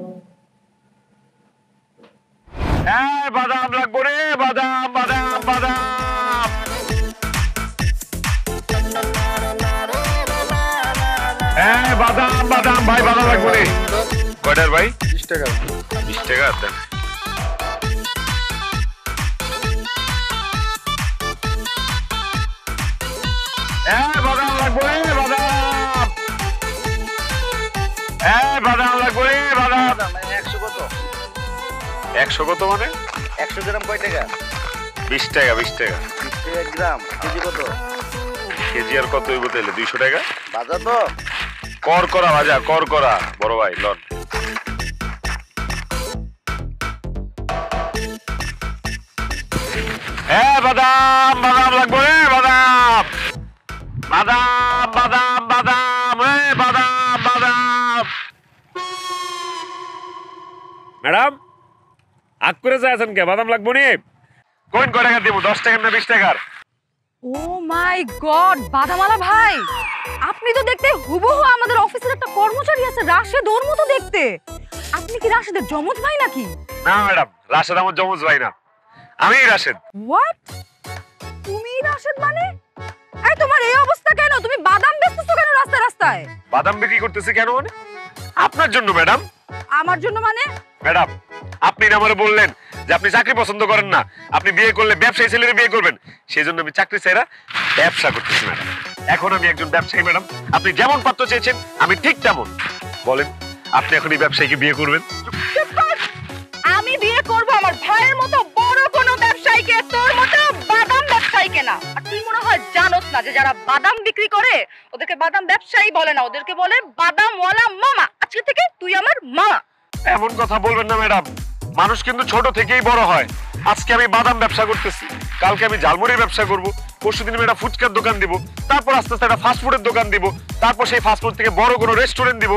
বাদাম লাগবো রে, বাদাম বাদাম বাদাম। বাদাম বাদাম ভাই, বাদাম লাগবো রে। কয়টার ভাই? 20 টাকা। 20 টাকা দেন। বাদাম লাগবো রে, বাদাম। বাদাম লাগবো রে, বাদাম। 100 কত? 100 কত মানে? 100 গ্রাম কয় টাকা? 20 টাকা। 20 টাকা 20 টাকা গ্রাম। কেজি কত? কেজি আর কত হইব তাইলে? 200 টাকা। বাজার তো কর করা ভাজা, কর করা বড় ভাই লন। বাদাম বাদাম লাগবো রে, বাদাম বাদাম বাদাম বাদাম বাদাম বাদাম। ম্যাডাম আগ করে যাচ্ছেন কে? বাদাম লাগবো নি? কোন কয় টাকা দিব? 10 টাকার না 20 টাকার? ও মাই গড, বাদামালা ভাই, আপনি তো দেখতে হুবহু আমাদের অফিসের একটা কর্মচারী আছে, রাশেদ, ওর মতো দেখতে। আপনি কি রাশেদের যমজ ভাই নাকি? না ম্যাডাম, রাশেদ আমার যমজ ভাই না, আমি রাশেদ। হোয়াট? তুমি রাশেদ মানে? এই তোমার এই অবস্থা কেন? তুমি বাদাম বেচতেছো কেন রাস্তায় রাস্তায়? বাদাম বিক্রি করতেছি কেন মানে? আপনার জন্য ম্যাডাম। আমার জন্য মানে? ম্যাডাম আপনি না আমারে বললেন যে আপনি চাকরি পছন্দ করেন না, আপনি বিয়ে করলে ব্যবসায়ী ছেলের বিয়ে করবেন, সেই জন্য আমি চাকরি চাইরা ব্যবসা করতেছি ম্যাডাম। এখন আমি একজন ব্যবসায়ী ম্যাডাম, আপনি যেমন পাত্র চেয়েছেন আমি ঠিক তেমন। বলেন আপনি এখন এই ব্যবসায়ীকে বিয়ে করবেন? আমি বিয়ে করব আমার ভাইয়ের মতো বড় কোনো ব্যবসায়ীকে, তোর মতো বাদাম ব্যবসায়ীকে না। আর তুই মনে হয় জানোস না যে যারা বাদাম বিক্রি করে ওদেরকে বাদাম ব্যবসায়ী বলে না, ওদেরকে বলে বাদামওয়ালা মামা। আজকে থেকে তুই আমার মামা। এমন কথা বলবেন না ম্যাডাম, মানুষ কিন্তু ছোট থেকেই বড় হয়। আজকে আমি বাদাম ব্যবসা করতেছি, কালকে আমি ঝালমুড়ির ব্যবসা করব, পরশুদিন আমি একটা ফুচকার দোকান দিব, তারপর আস্তে আস্তে একটা ফাস্টফুডের দোকান দিব, তারপর সেই ফাস্টফুড থেকে বড় কোনো রেস্টুরেন্ট দিব।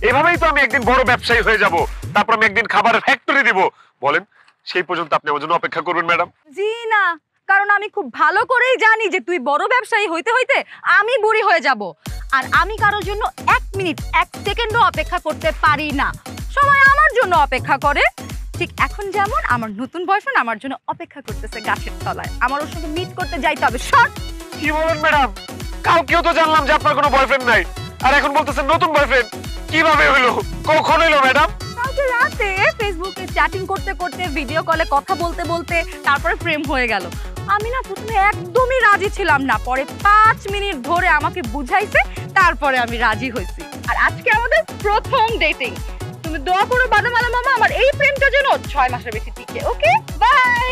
এভাবেই তো আমি একদিন বড় ব্যবসায়ী হয়ে যাব, তারপর আমি একদিন খাবারের ফ্যাক্টরি দিব। বলেন সেই পর্যন্ত আপনি আমার জন্য অপেক্ষা করবেন ম্যাডাম? জি না, কারণ আমি খুব ভালো করেই জানি যে তুই বড় ব্যবসায়ী হইতে হইতে আমি বুড়ি হয়ে যাব। আর আমি কারোর জন্য 1 মিনিট 1 সেকেন্ডও অপেক্ষা করতে পারি না। সবাই আমার জন্য অপেক্ষা করে, ঠিক এখন যেমন আমার নতুন বয়ফ্রেন্ড আমার জন্য অপেক্ষা করতেছে গাছের তলায়। আমার ওর সঙ্গে মিট করতে যাইতে হবে। শর্ট। কি বলেন ম্যাডাম? কালকেও তো জানলাম যে আপনার কোনো বয়ফ্রেন্ড নাই, আর এখন বলতেছেন নতুন বয়ফ্রেন্ড। কিভাবে হইলো, কখন হইলো ম্যাডাম? কালকে রাতে ফেসবুকে চ্যাটিং করতে করতে, ভিডিও কলে কথা বলতে বলতে তারপরে প্রেম হয়ে গেল। আমি না প্রথমে একদমই রাজি ছিলাম না, পরে 5 মিনিট ধরে আমাকে বুঝাইছে, তারপরে আমি রাজি হয়েছি। আর আজকে আমাদের প্রথম ডেটিং। তুমি দোয়া করো বাদামালা মামা আমার এই প্রেমটা যেন 6 মাসের বেশি টিকে। ওকে, বাই।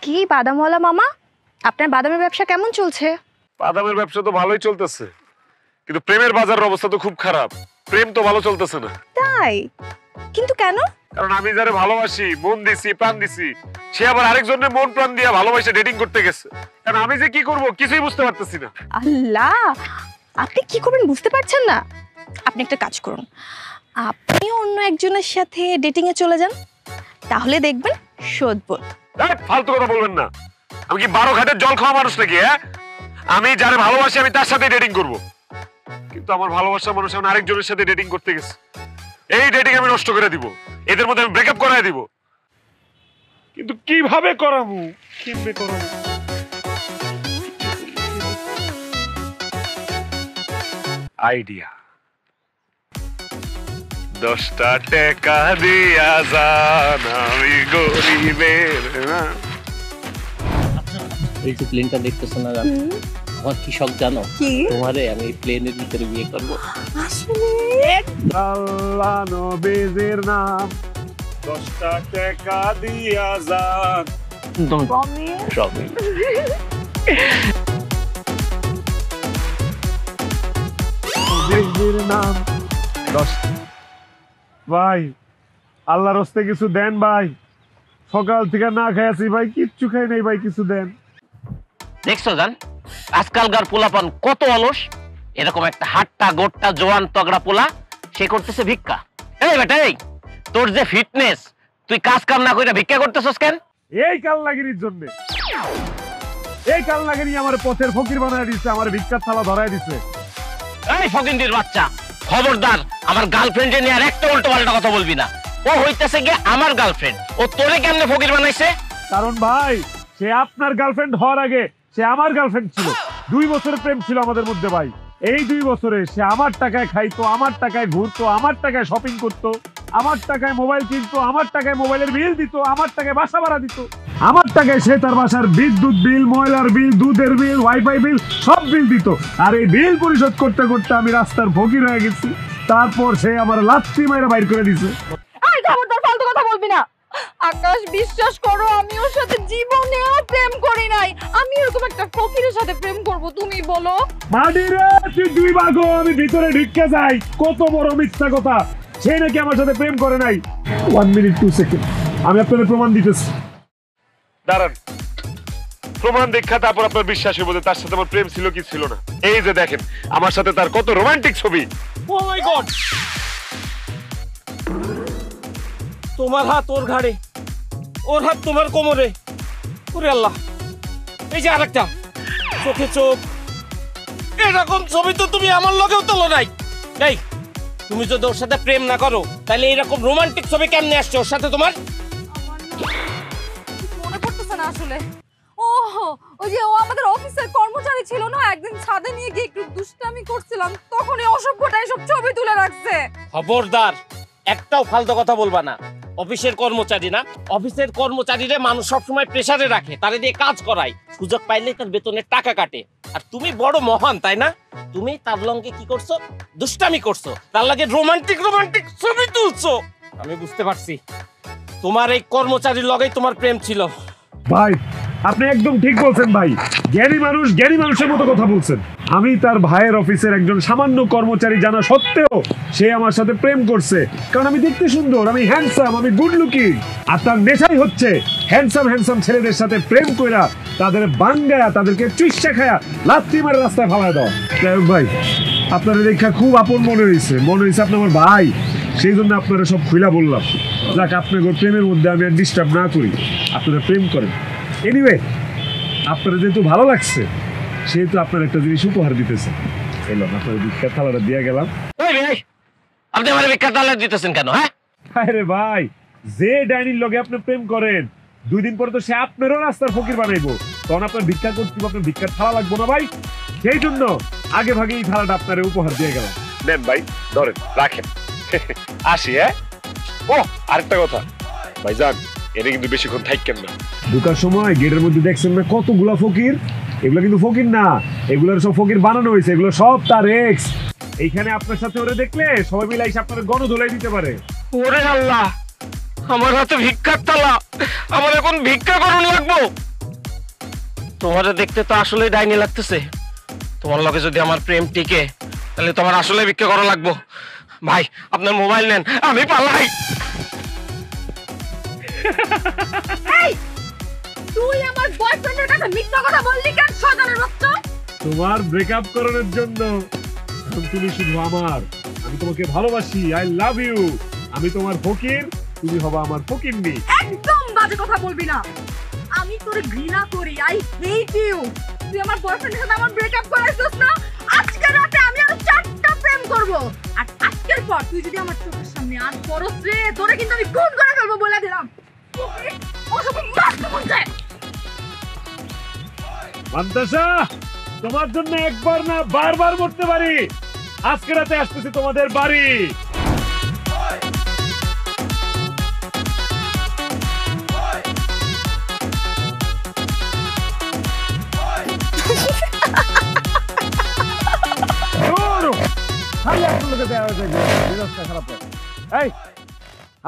কি বাদামওয়ালা মামা, আপনার বাদামের ব্যবসা কেমন চলছে? বাদামের ব্যবসা তো ভালোই চলতেছে, কিন্তু প্রেমের বাজারের অবস্থা তো খুব খারাপ। প্রেম তো ভালো চলতেছে না। তাই? কিন্তু কেন? কারণ আমি যারে ভালোবাসি, মন দিছি, প্রাণ দিছি, সে আবার আরেকজনের মন প্রাণ দিয়ে ভালোবাসে ডেটিং করতে গেছে। কারণ আমি যে কি করব কিছুই বুঝতে পারতেছি না। আল্লাহ, আপনি কি করবেন বুঝতে পারছেন না? আপনি একটা কাজ করুন, আপনি অন্য একজনের সাথে ডেটিং এ চলে যান, তাহলে দেখবেন শোধবোধ। ফালতু কথা বলবেন না। আমি কি 12 ঘাটের জল খাওয়া মানুষ নাকি? আমি যারে ভালোবাসি আমি তার সাথে ডেটিং করব, কিন্তু আমার ভালোবাসার মানুষ এখন আরেকজনের সাথে ডেটিং করতে গেছে। এই ডেটিং আমি নষ্ট করে দিব, এদের মধ্যে আমি ব্রেকআপ করায় দিব। কিন্তু কিভাবে করাবো, কিভাবে করাবো? আইডিয়া। 10 টাকা দিয়া যান আমি গরিবের। এই যে প্লেনটা দেখতেছো না, আমার কি শখ জানো? কি? তোমারে আমি প্লেনের ভিতরে বিয়ে করবো। আসলে আল্লাহ নবীর নাম 10 টাকা দিয়া যান। নবীর নাম 10। ভাই আল্লাহর রাস্তায় কিছু দেন ভাই, সকাল থেকে না খাইছি ভাই, কিচ্ছু খাই নাই ভাই, কিছু দেন। দেখছো জান, আজকালকার পোলাপান কত অলস। এরকম একটা হাট্টা গোট্টা জোয়ান তগড়া পোলা, সে করতেছে ভিক্ষা। এই বেটা, এই তোর যে ফিটনেস, তুই কাজ কাম না কইরা ভিক্ষা করতেছস কেন? এই কালনাগিরির জন্য, এই কালনাগিরি আমার পথের ফকির বানায় দিচ্ছে, আমার ভিক্ষার থালা ধরায় দিচ্ছে। এই ফকিন্দির বাচ্চা, খবরদার আমার গার্লফ্রেন্ডে নিয়ে আর একটা উল্টো পাল্টা কথা বলবি না। ও হইতেছে গিয়ে আমার গার্লফ্রেন্ড, ও তোরে কেমনে ফকির বানাইছে? কারণ ভাই, সে আপনার গার্লফ্রেন্ড হওয়ার আগে সে আমার গার্লফ্রেন্ড ছিল। 2 বছরের প্রেম ছিল আমাদের মধ্যে ভাই। এই 2 বছরে সে আমার টাকায় খাইতো, আমার টাকায় ঘুরতো, আমার টাকায় শপিং করতো, আমার টাকায় মোবাইল কিনতো, আমার টাকায় মোবাইলের বিল দিত, আমার টাকায় বাসা ভাড়া দিত, আমার টাকায় সে তার বাসার বিদ্যুৎ বিল, ময়লার বিল, দুধের বিল, ওয়াইফাই বিল সব বিল দিত। আর এই বিল পরিশোধ করতে করতে আমি রাস্তার ফকির হয়ে গেছি। তারপর সে আমার লাত্তি মাইরা বাইর করে দিছে। এই খবরদার ফালতু কথা বলবি না। আকাশ, বিশ্বাস করো আমি ওর সাথে জীবনেও প্রেম করি নাই। আমি এরকম একটা ফকিরের সাথে প্রেম করব, তুমি বলো? মাডি রে, তুই 2 ভাগো, আমি ভিতরে ঢুকে যাই। কত বড় মিথ্যা কথা, সে নাকি আমার সাথে প্রেম করে নাই। 1 মিনিট 2 সেকেন্ড, আমি আপনাদের প্রমাণ দিতেছি। দাঁড়ান, প্রমাণ দেখা তারপর আপনার বিশ্বাস হইব যে তার সাথে আমার প্রেম ছিল কি ছিল না। এই যে দেখেন, আমার সাথে তার কত রোমান্টিক ছবি। ও মাই গড, তোমার হাত ওর ঘাড়ে, ওর হাত তোমার কোমরে। ওরে আল্লাহ, এই যে আরেকটা, চোখে চোখ। এরকম ছবি তো তুমি আমার লগেও তোলো নাই। এই, তুমি যদি ওর সাথে প্রেম না করো তাহলে এরকম রোমান্টিক ছবি কেমনে আসছে ওর সাথে তোমার? মনে পড়তেছে না আসলে। ও, ওই যে ও আমাদের অফিসের কর্মচারী ছিল না, একদিন ছাদে নিয়ে গিয়ে একটু দুষ্টামি করছিলাম, তখন এই অসভ্যটা এসব ছবি তুলে রাখছে। খবরদার, একটাও ফালতু কথা বলবা না। অফিসের কর্মচারী না, অফিসের কর্মচারীরে মানুষ সবসময় প্রেসারে রাখে, তারে দিয়ে কাজ করায়, সুযোগ পাইলেই তার বেতনের টাকা কাটে। আর তুমি বড় মহান, তাই না? তুমি তার লঙ্গে কি করছো? দুষ্টামি করছো, তার লাগে রোমান্টিক রোমান্টিক ছবি তুলছো। আমি বুঝতে পারছি তোমার এই কর্মচারীর লগেই তোমার প্রেম ছিল। ভাই, আপনি একদম ঠিক বলছেন ভাই। জ্ঞানী মানুষ জ্ঞানী মানুষের মতো কথা বলছেন। আমি তার ভাইয়ের অফিসের একজন সামান্য কর্মচারী জানা সত্ত্বেও সে আমার সাথে প্রেম করছে, কারণ আমি দেখতে সুন্দর, আমি হ্যান্ডসাম, আমি গুড লুকিং। আর তার নেশাই হচ্ছে হ্যান্ডসাম ছেলেদের সাথে প্রেম কইরা তাদের বাঙ্গায়া, তাদেরকে চুইসা খায়া লাত্তি মারে রাস্তায় ফালায় দাও। যাই হোক ভাই, আপনার দেখা খুব আপন মনে হয়েছে আপনি আমার ভাই, সেই জন্য আপনারা সব খুইলা বললাম। যাক, আপনার প্রেমের মধ্যে আমি আর ডিস্টার্ব না করি, আপনারা প্রেম করেন। এনিওয়ে, আপনারা যেহেতু ভালো লাগছে সেহেতু আপনার একটা জিনিস উপহার দিতেছে। এলো, আপনার ভিক্ষার থালাটা দিয়ে গেলাম। ওই ভাই, আপনি আমার ভিক্ষার থালা দিতেছেন কেন? হ্যাঁ, আরে ভাই, যে ডাইনির লগে আপনি প্রেম করেন 2 দিন পরে তো সে আপনারও রাস্তার ফকির বানাইবো, তখন আপনার ভিক্ষা করতে আপনার ভিক্ষার থালা লাগবো না ভাই। সেই জন্য আগে ভাগে এই থালাটা আপনার উপহার দিয়ে গেলাম। নেন ভাই, ধরেন, রাখেন। আসি। হ্যাঁ, ও আরেকটা কথা ভাইজান, এটা কিন্তু বেশিক্ষণ থাকেন না। ঢোকার সময় গেটের মধ্যে দেখছেন না কতগুলা ফকির? এগুলো কিন্তু ফকির না, এগুলোর সব ফকির বানানো হয়েছে, এগুলো সব তার এক্স। এইখানে আপনার সাথে ওরা দেখলে সবাই মিলে এসে আপনার গণধোলাই দিতে পারে। ওরে আল্লাহ, আমার হাতে ভিক্ষার থালা, আমার এখন ভিক্ষা করুন লাগবো। তোমারে দেখতে তো আসলে ডাইনি লাগতেছে। তোমার লগে যদি আমার প্রেম টিকে তাহলে তোমার আসলে ভিক্ষা করা লাগবো। ভাই, আপনার মোবাইল নেন, আমি পালাই। এই, তুই আমার বয়ফ্রেন্ডের কাছে মিথ্যা কথা বললি কেন শয়তানের বাচ্চা? তোমার ব্রেকআপ করানোর জন্য। তুমি শুধু আমার, আমি তোমাকে ভালোবাসি, আই লাভ ইউ। আমি তোমার ফকির, তুমি হবা আমার ফকিন্নি। একদম বাজে কথা বলবি না। আমি তোরে ঘৃণা করি, আই হেট ইউ। তুই আমার বয়ফ্রেন্ডের সাথে আমার ব্রেকআপ করাইছিস না? আজকে রাতে আমি আরো 4টা প্রেম করব। আর আজকের পর তুই যদি আমার চোখের সামনে আর করস রে, তোরে কিন্তু আমি খুন করে ফেলবো বলে দিলাম। ওকে, ওসব মারতে বলছে। মান্তাসা, তোমার জন্য একবার না বারবার মরতে পারি। আজকে রাতে আসতেছি তোমাদের বাড়ি।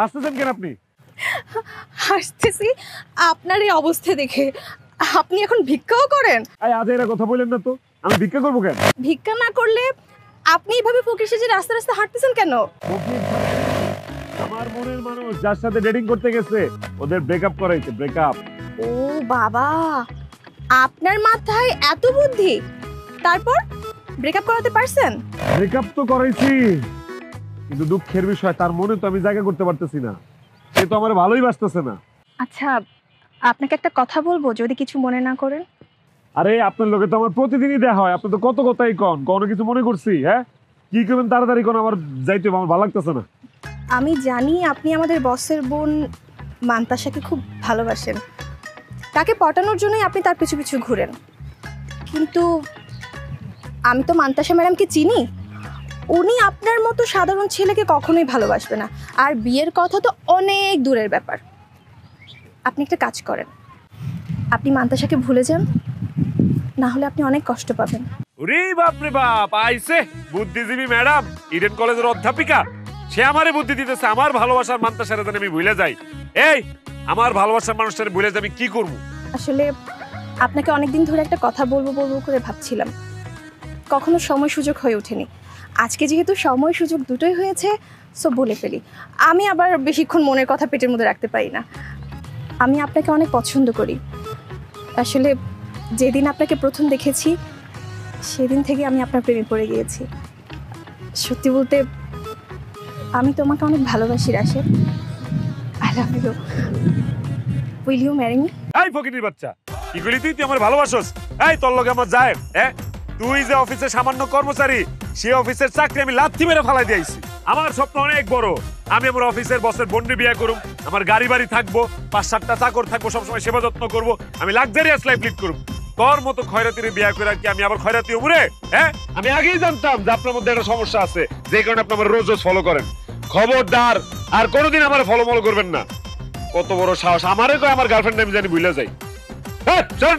আসতেছেন কেন আপনি? হাসতেছি আপনার এই অবস্থা দেখে। আপনি এখন ভিক্ষাও করেন? আজ এরা কথা বললেন না তো, আমি ভিক্ষা করবো কেন? ভিক্ষা না করলে আপনি এইভাবে ফকির সেজে রাস্তা রাস্তা হাঁটতেছেন কেন? আমার মনের মানুষ যার সাথে ডেটিং করতে গেছে ওদের ব্রেকআপ করাইছে, ব্রেকআপ। ও বাবা, আপনার মাথায় এত বুদ্ধি, তারপর ব্রেকআপ করাতে পারছেন? ব্রেকআপ তো করাইছি, কিন্তু দুঃখের বিষয় তার মনে তো আমি জায়গা করতে পারতেছি না। সে তো আমার ভালোই বাসতেছে না। আচ্ছা, আপনাকে একটা কথা বলবো যদি কিছু মনে না করেন। আরে আপনার লোকে তো আমার প্রতিদিনই দেখা হয়, আপনি তো কত কথাই কন, কোনো কিছু মনে করছি? হ্যাঁ, কি করবেন তাড়াতাড়ি কোন, আমার যাইতে হবে, আমার ভালো লাগতেছে না। আমি জানি আপনি আমাদের বসের বোন মান্তাসাকে খুব ভালোবাসেন, তাকে পটানোর জন্যই আপনি তার পিছু পিছু ঘুরেন। কিন্তু আমি তো মান্তাসা ম্যাডামকে চিনি, উনি আপনার মতো সাধারণ ছেলেকে কখনোই ভালোবাসবে না। আর বিয়ের কথা তো অনেক দূরের ব্যাপার। আপনি একটা কাজ করেন, আপনি মান্তাসাকে ভুলে যান, না হলে আপনি অনেক কষ্ট পাবেন। ওরে বাপ রে বাপ, আইছে বুদ্ধিজীবী ম্যাডাম, ইডেন কলেজের অধ্যাপিকা, সে আমারে বুদ্ধি দিতেছে আমার ভালোবাসার মান্তাসারে যেন আমি ভুলে যাই। এই আমার ভালোবাসার মানুষটারে ভুলে যাই আমি কি করব? আসলে আপনাকে অনেকদিন ধরে একটা কথা বলবো বলবো করে ভাবছিলাম, কখনো সময় সুযোগ হয়ে ওঠেনি। আজকে যেহেতু সময় সুযোগ দুটোই হয়েছে, সো বলে ফেলি। আমি আবার বেশিক্ষণ মনের কথা পেটের মধ্যে রাখতে পারি না। আমি আপনাকে অনেক পছন্দ করি। আসলে যেদিন আপনাকে প্রথম দেখেছি সেদিন থেকে আমি আপনার প্রেমে পড়ে গিয়েছি। সত্যি বলতে আমি তোমাকে অনেক ভালোবাসি Rashed. I love you. Will you marry me? এই ফকিনীর বাচ্চা, কি কইলি তুই? তুই আমার ভালোবাসোস? এই তোর লগে আমার যায়? হ্যাঁ, তুই যে অফিসের সামান্য কর্মচারী, সে অফিসের চাকরি আমি লাথি মেরে ফালাই দিয়েছি। আমার স্বপ্ন অনেক বড়, আমি আমার অফিসের বসের বোনকে বিয়ে করব, আমার গাড়ি বাড়ি থাকবো, 5-7টা চাকর থাকবো, সবসময় সেবা যত্ন করবো, আমি লাক্সারিয়াস লাইফ লিড করব। তোর মতো খয়রাতির বিয়ে করে কি আমি আবার খয়রাতি হবো রে? হ্যাঁ, আমি আগেই জানতাম যে আপনার মধ্যে একটা সমস্যা আছে, যে কারণে আপনি আমার রোজ রোজ ফলো করেন। খবরদার আর কোনোদিন আমার ফলো মলো করবেন না। কত বড় সাহস, আমারে কয় আমার গার্লফ্রেন্ড আমি জানি ভুলে যাই। হ্যাঁ চল।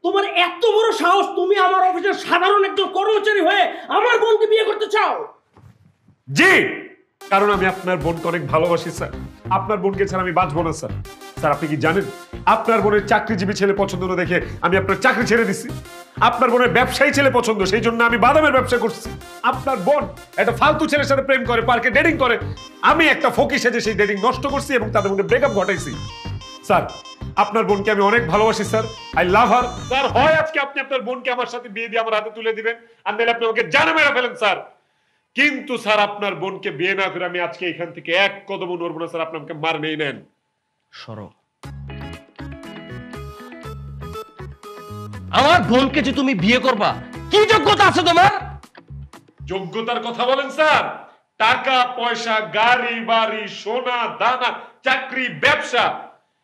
তোমার এত বড় সাহস, তুমি আমার অফিসের সাধারণ একজন কর্মচারী হয়ে আমার বোনকে বিয়ে করতে চাও? জি, কারণ আমি আপনার বোনকে অনেক ভালোবাসি স্যার। আপনার বোনকে ছাড়া আমি বাঁচবো না স্যার। স্যার আপনি কি জানেন আপনার বোনের চাকরিজীবী ছেলে পছন্দ না দেখে আমি আপনার চাকরি ছেড়ে দিছি? আপনার বোনের ব্যবসায়ী ছেলে পছন্দ, সেই জন্য আমি বাদামের ব্যবসা করছি। আপনার বোন একটা ফালতু ছেলের সাথে প্রেম করে, পার্কে ডেটিং করে, আমি একটা ফকির সেজে সেই ডেটিং নষ্ট করছি এবং তাদের মধ্যে ব্রেকআপ ঘটাইছি। স্যার আপনার বোনকে আমি অনেক ভালোবাসি sir, I love her. Sir হয় আজকে আপনি আপনার বোনকে আমার সাথে বিয়ে দিয়ে আমার হাতে তুলে দিবেন, আর নাহলে আপনি আমাকে জানে মেরে ফেলেন স্যার। কিন্তু স্যার আপনার বোনকে বিয়ে না করে আমি আজকে এখান থেকে এক কদমও নড়বো না স্যার। আপনি আমাকে মার নেই নেন। সরো। আমার বোনকে যে তুমি বিয়ে করবা, কি যোগ্যতা আছে তোমার? যোগ্যতার কথা বলেন স্যার? টাকা পয়সা, গাড়ি বাড়ি, সোনা দানা, চাকরি, ব্যবসা,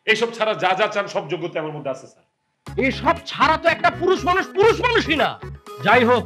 এসব ছাড়া যা যা চান সব যোগ্যতা আমার মধ্যে আছে স্যার। এসব ছাড়া তো একটা পুরুষ মানুষই না। যাই হোক,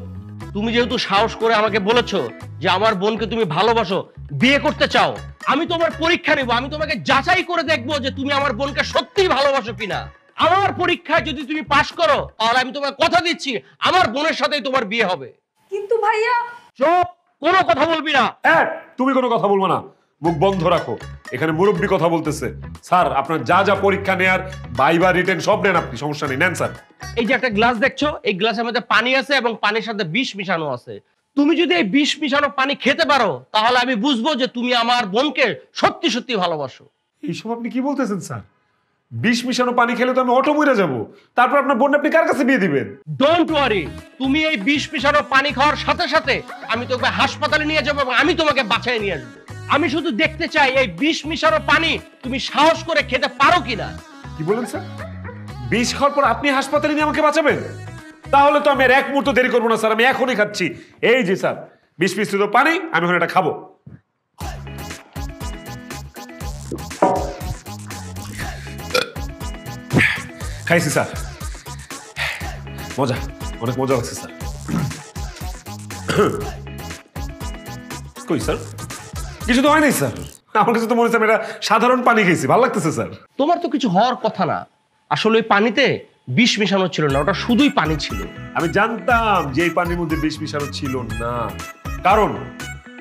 তুমি যেহেতু সাহস করে আমাকে বলেছো যে আমার বোনকে তুমি ভালোবাসো, বিয়ে করতে চাও, আমি তোমার পরীক্ষা নেব। আমি তোমাকে যাচাই করে দেখবো যে তুমি আমার বোনকে সত্যিই ভালোবাসো কিনা। আমার পরীক্ষায় যদি তুমি পাশ করো, তাহলে আমি তোমাকে কথা দিচ্ছি আমার বোনের সাথেই তোমার বিয়ে হবে। কিন্তু ভাইয়া, চুপ, কোনো কথা বলবি না। হ্যাঁ, তুমি কোনো কথা বলবো না, মুখ বন্ধ রাখো। এখানে মুরব্বী কথা বলতেছে। স্যার আপনার যা যা পরীক্ষা নেয়ার, ভাইবা রিটেন সব নেন আপনি, সমস্যা নেই, নেন স্যার। এই যে একটা গ্লাস দেখছো, এই গ্লাসের মধ্যে পানি আছে এবং পানির সাথে বিষ মিশানো আছে। তুমি যদি এই বিষ মিশানো পানি খেতে পারো, তাহলে আমি বুঝবো যে তুমি আমার বোনকে সত্যি সত্যি ভালোবাসো। এইসব আপনি কি বলতেছেন স্যার? বিষ মিশানো পানি খেলে তো আমি অটো মরে যাবো। তারপর আপনার বোন আপনি কার কাছে বিয়ে দিবেন? ডোন্ট ওয়ারি, তুমি এই বিষ মিশানো পানি খাওয়ার সাথে সাথে আমি তোকে হাসপাতালে নিয়ে যাবো এবং আমি তোমাকে বাঁচায় নিয়ে আসবো। আমি শুধু দেখতে চাই এই বিষ মিশানো পানি তুমি সাহস করে খেতে পারো কিনা। কি বলেন স্যার? বিষ খাওয়ার পর আপনি হাসপাতালে নিয়ে আমাকে বাঁচাবেন? তাহলে তো আমি আর এক মুহূর্ত দেরি করবো না স্যার, আমি এখনই খাচ্ছি। এই যে স্যার, বিষ মিশ্রিত পানি, আমি এখন এটা খাবো। খাইছি স্যার, মজা, অনেক মজা লাগছে স্যার। কই স্যার? কিছু তো হয় নাই স্যার, আমার কাছে তো মনে হচ্ছে আমি এটা সাধারণ পানি খেয়েছি, ভালো লাগতেছে স্যার। তোমার তো কিছু হওয়ার কথা না। আসলে ওই পানিতে বিষ মিশানো ছিল না, ওটা শুধুই পানি ছিল। আমি জানতাম যে এই পানির মধ্যে বিষ মিশানো ছিল না, কারণ